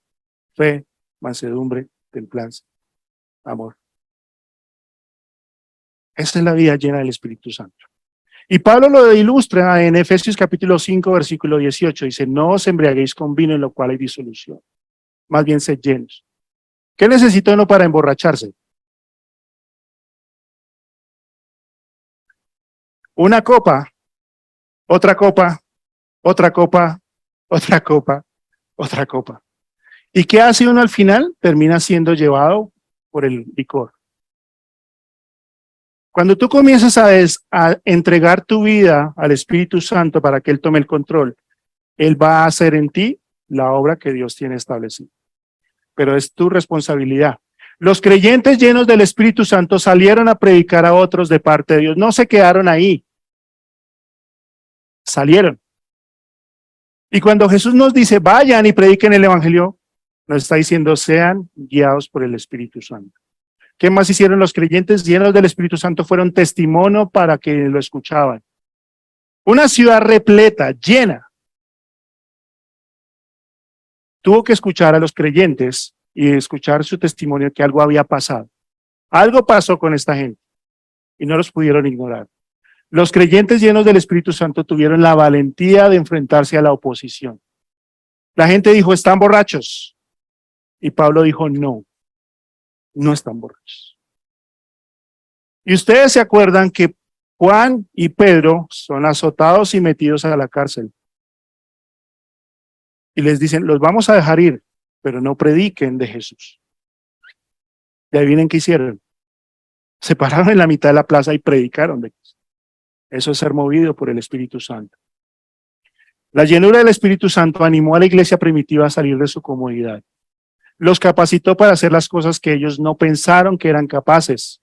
Speaker 1: fe, mansedumbre, templanza, amor. Esa es la vida llena del Espíritu Santo. Y Pablo lo ilustra en Efesios capítulo 5, versículo 18. Dice, no os embriaguéis con vino en lo cual hay disolución. Más bien sed llenos. ¿Qué necesita uno para emborracharse? Una copa, otra copa, otra copa, otra copa, otra copa. ¿Y qué hace uno al final? Termina siendo llevado por el licor. Cuando tú comienzas a entregar tu vida al Espíritu Santo para que Él tome el control, Él va a hacer en ti la obra que Dios tiene establecida. Pero es tu responsabilidad. Los creyentes llenos del Espíritu Santo salieron a predicar a otros de parte de Dios. No se quedaron ahí. Salieron. Y cuando Jesús nos dice, vayan y prediquen el Evangelio, nos está diciendo, sean guiados por el Espíritu Santo. ¿Qué más hicieron los creyentes llenos del Espíritu Santo? Fueron testimonio para que lo escuchaban. Una ciudad repleta, llena. Tuvo que escuchar a los creyentes y escuchar su testimonio que algo había pasado. Algo pasó con esta gente y no los pudieron ignorar. Los creyentes llenos del Espíritu Santo tuvieron la valentía de enfrentarse a la oposición. La gente dijo, están borrachos. Y Pablo dijo, no, no están borrachos. Y ustedes se acuerdan que Juan y Pedro son azotados y metidos a la cárcel. Y les dicen, los vamos a dejar ir, pero no prediquen de Jesús. Y adivinen qué hicieron. Se pararon en la mitad de la plaza y predicaron de Jesús. Eso es ser movido por el Espíritu Santo. La llenura del Espíritu Santo animó a la iglesia primitiva a salir de su comodidad. Los capacitó para hacer las cosas que ellos no pensaron que eran capaces.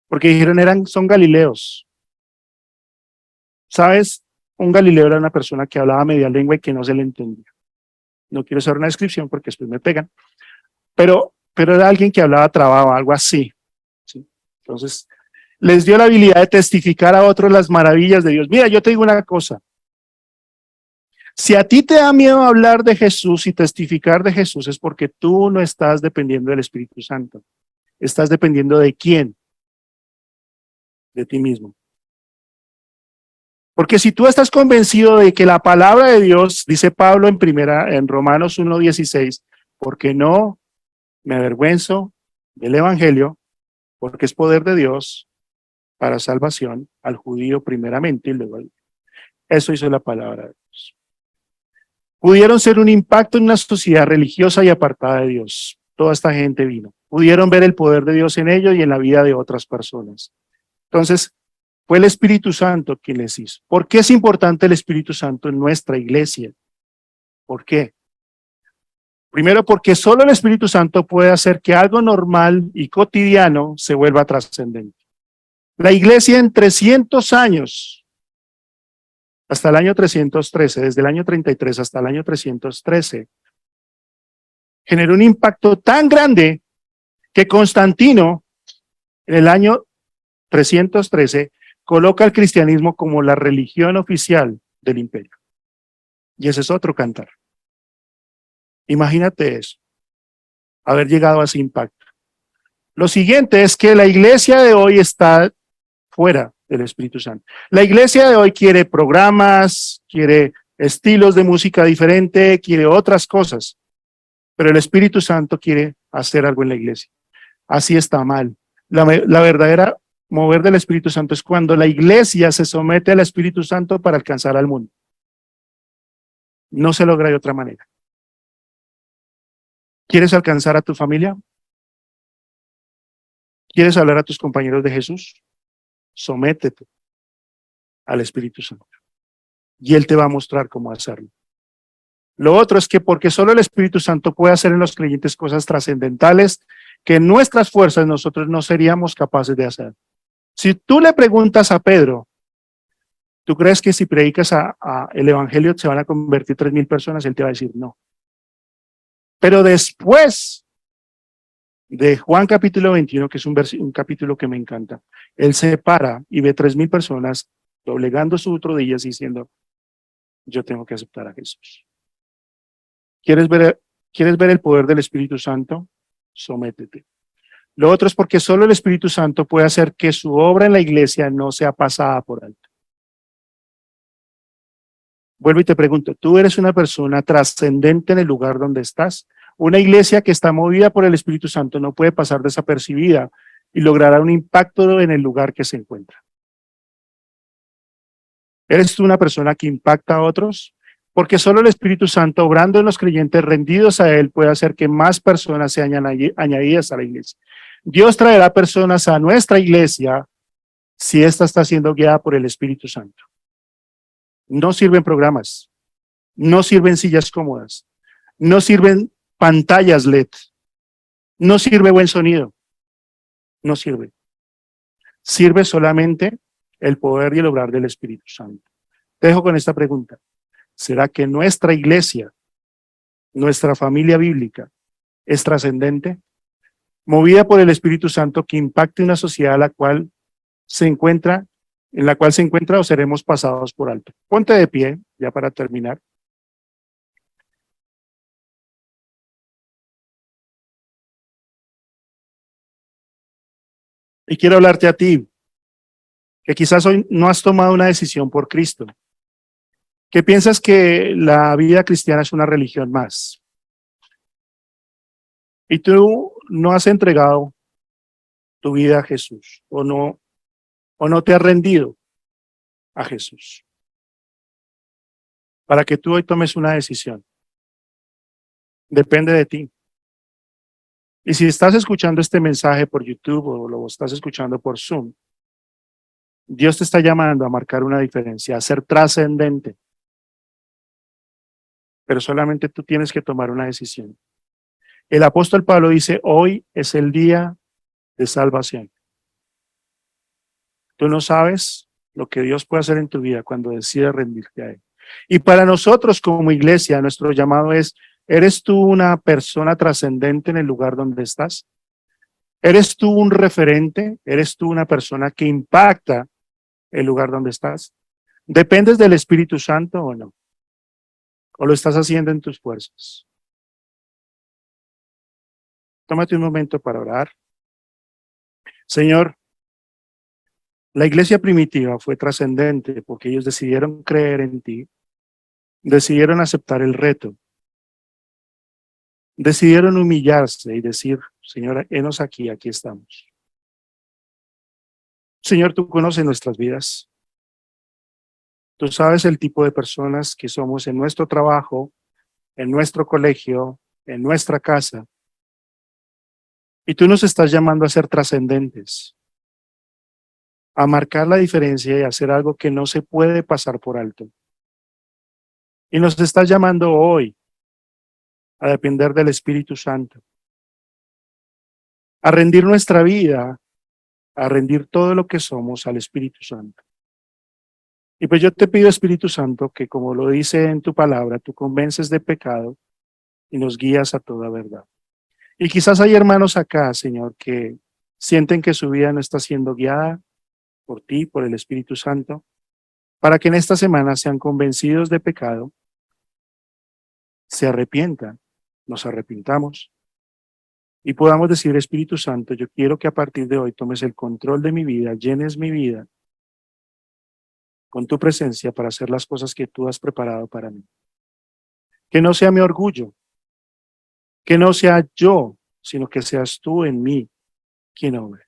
Speaker 1: Porque dijeron, son galileos. ¿Sabes? Un galileo era una persona que hablaba media lengua y que no se le entendía. No quiero hacer una descripción porque después me pegan. Pero era alguien que hablaba trabado, algo así. ¿Sí? Entonces, les dio la habilidad de testificar a otros las maravillas de Dios. Mira, yo te digo una cosa. Si a ti te da miedo hablar de Jesús y testificar de Jesús, es porque tú no estás dependiendo del Espíritu Santo. Estás dependiendo de quién. De ti mismo. Porque si tú estás convencido de que la palabra de Dios, dice Pablo en Romanos 1:16, porque no me avergüenzo del Evangelio, porque es poder de Dios para salvación al judío primeramente y luego al... Eso hizo la palabra de Dios. Pudieron ser un impacto en una sociedad religiosa y apartada de Dios. Toda esta gente vino. Pudieron ver el poder de Dios en ellos y en la vida de otras personas. Entonces, fue el Espíritu Santo quien les hizo. ¿Por qué es importante el Espíritu Santo en nuestra iglesia? ¿Por qué? Primero, porque solo el Espíritu Santo puede hacer que algo normal y cotidiano se vuelva trascendente. La iglesia en 300 años, hasta el año 313, desde el año 33 hasta el año 313, generó un impacto tan grande que Constantino, en el año 313, coloca al cristianismo como la religión oficial del imperio. Y ese es otro cantar. Imagínate eso, haber llegado a ese impacto. Lo siguiente es que la iglesia de hoy está fuera del Espíritu Santo. La iglesia de hoy quiere programas, quiere estilos de música diferente, quiere otras cosas, pero el Espíritu Santo quiere hacer algo en la iglesia. Así está mal. La verdadera mover del Espíritu Santo es cuando la iglesia se somete al Espíritu Santo para alcanzar al mundo. No se logra de otra manera. ¿Quieres alcanzar a tu familia? ¿Quieres hablar a tus compañeros de Jesús? Sométete al Espíritu Santo y Él te va a mostrar cómo hacerlo. Lo otro es que porque solo el Espíritu Santo puede hacer en los creyentes cosas trascendentales que en nuestras fuerzas nosotros no seríamos capaces de hacer. Si tú le preguntas a Pedro, ¿tú crees que si predicas el Evangelio se van a convertir 3,000 personas? Él te va a decir no. Pero después de Juan capítulo 21, que es un capítulo que me encanta, él se para y ve 3,000 personas doblegando sus rodillas y diciendo, yo tengo que aceptar a Jesús. ¿Quieres ver el poder del Espíritu Santo? Sométete. Lo otro es porque solo el Espíritu Santo puede hacer que su obra en la iglesia no sea pasada por alto. Vuelvo y te pregunto, ¿tú eres una persona trascendente en el lugar donde estás? Una iglesia que está movida por el Espíritu Santo no puede pasar desapercibida y logrará un impacto en el lugar que se encuentra. ¿Eres tú una persona que impacta a otros? Porque solo el Espíritu Santo, obrando en los creyentes rendidos a Él, puede hacer que más personas sean añadidas a la iglesia. Dios traerá personas a nuestra iglesia si ésta está siendo guiada por el Espíritu Santo. No sirven programas, no sirven sillas cómodas, no sirven pantallas LED, no sirve buen sonido, no sirve. Sirve solamente el poder y el obrar del Espíritu Santo. Te dejo con esta pregunta. ¿Será que nuestra iglesia, nuestra familia bíblica, es trascendente? Movida por el Espíritu Santo que impacte una sociedad en la cual se encuentra o seremos pasados por alto. Ponte de pie, ya para terminar. Y quiero hablarte a ti, que quizás hoy no has tomado una decisión por Cristo, que piensas que la vida cristiana es una religión más, y tú no has entregado tu vida a Jesús, o no te has rendido a Jesús, para que tú hoy tomes una decisión. Depende de ti. Y si estás escuchando este mensaje por YouTube o lo estás escuchando por Zoom, Dios te está llamando a marcar una diferencia, a ser trascendente. Pero solamente tú tienes que tomar una decisión. El apóstol Pablo dice, hoy es el día de salvación. Tú no sabes lo que Dios puede hacer en tu vida cuando decides rendirte a Él. Y para nosotros como iglesia, nuestro llamado es, ¿eres tú una persona trascendente en el lugar donde estás? ¿Eres tú un referente? ¿Eres tú una persona que impacta el lugar donde estás? ¿Dependes del Espíritu Santo o no? ¿O lo estás haciendo en tus fuerzas? Tómate un momento para orar. Señor, la iglesia primitiva fue trascendente porque ellos decidieron creer en ti, decidieron aceptar el reto, decidieron humillarse y decir, Señor, henos aquí, aquí estamos. Señor, tú conoces nuestras vidas. Tú sabes el tipo de personas que somos en nuestro trabajo, en nuestro colegio, en nuestra casa. Y tú nos estás llamando a ser trascendentes, a marcar la diferencia y a hacer algo que no se puede pasar por alto. Y nos estás llamando hoy a depender del Espíritu Santo, a rendir nuestra vida, a rendir todo lo que somos al Espíritu Santo. Y pues yo te pido, Espíritu Santo, que como lo dice en tu palabra, tú convences de pecado y nos guías a toda verdad. Y quizás hay hermanos acá, Señor, que sienten que su vida no está siendo guiada por ti, por el Espíritu Santo, para que en esta semana sean convencidos de pecado, se arrepientan, nos arrepintamos y podamos decir, Espíritu Santo, yo quiero que a partir de hoy tomes el control de mi vida, llenes mi vida con tu presencia para hacer las cosas que tú has preparado para mí. Que no sea mi orgullo, que no sea yo, sino que seas tú en mí quien obre.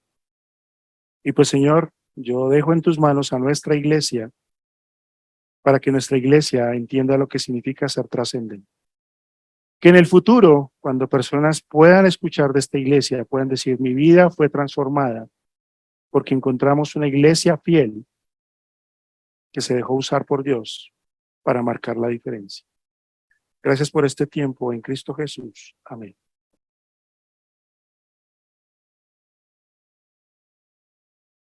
Speaker 1: Y pues Señor, yo dejo en tus manos a nuestra iglesia para que nuestra iglesia entienda lo que significa ser trascendente. Que en el futuro, cuando personas puedan escuchar de esta iglesia, puedan decir, mi vida fue transformada porque encontramos una iglesia fiel que se dejó usar por Dios para marcar la diferencia. Gracias por este tiempo en Cristo Jesús. Amén.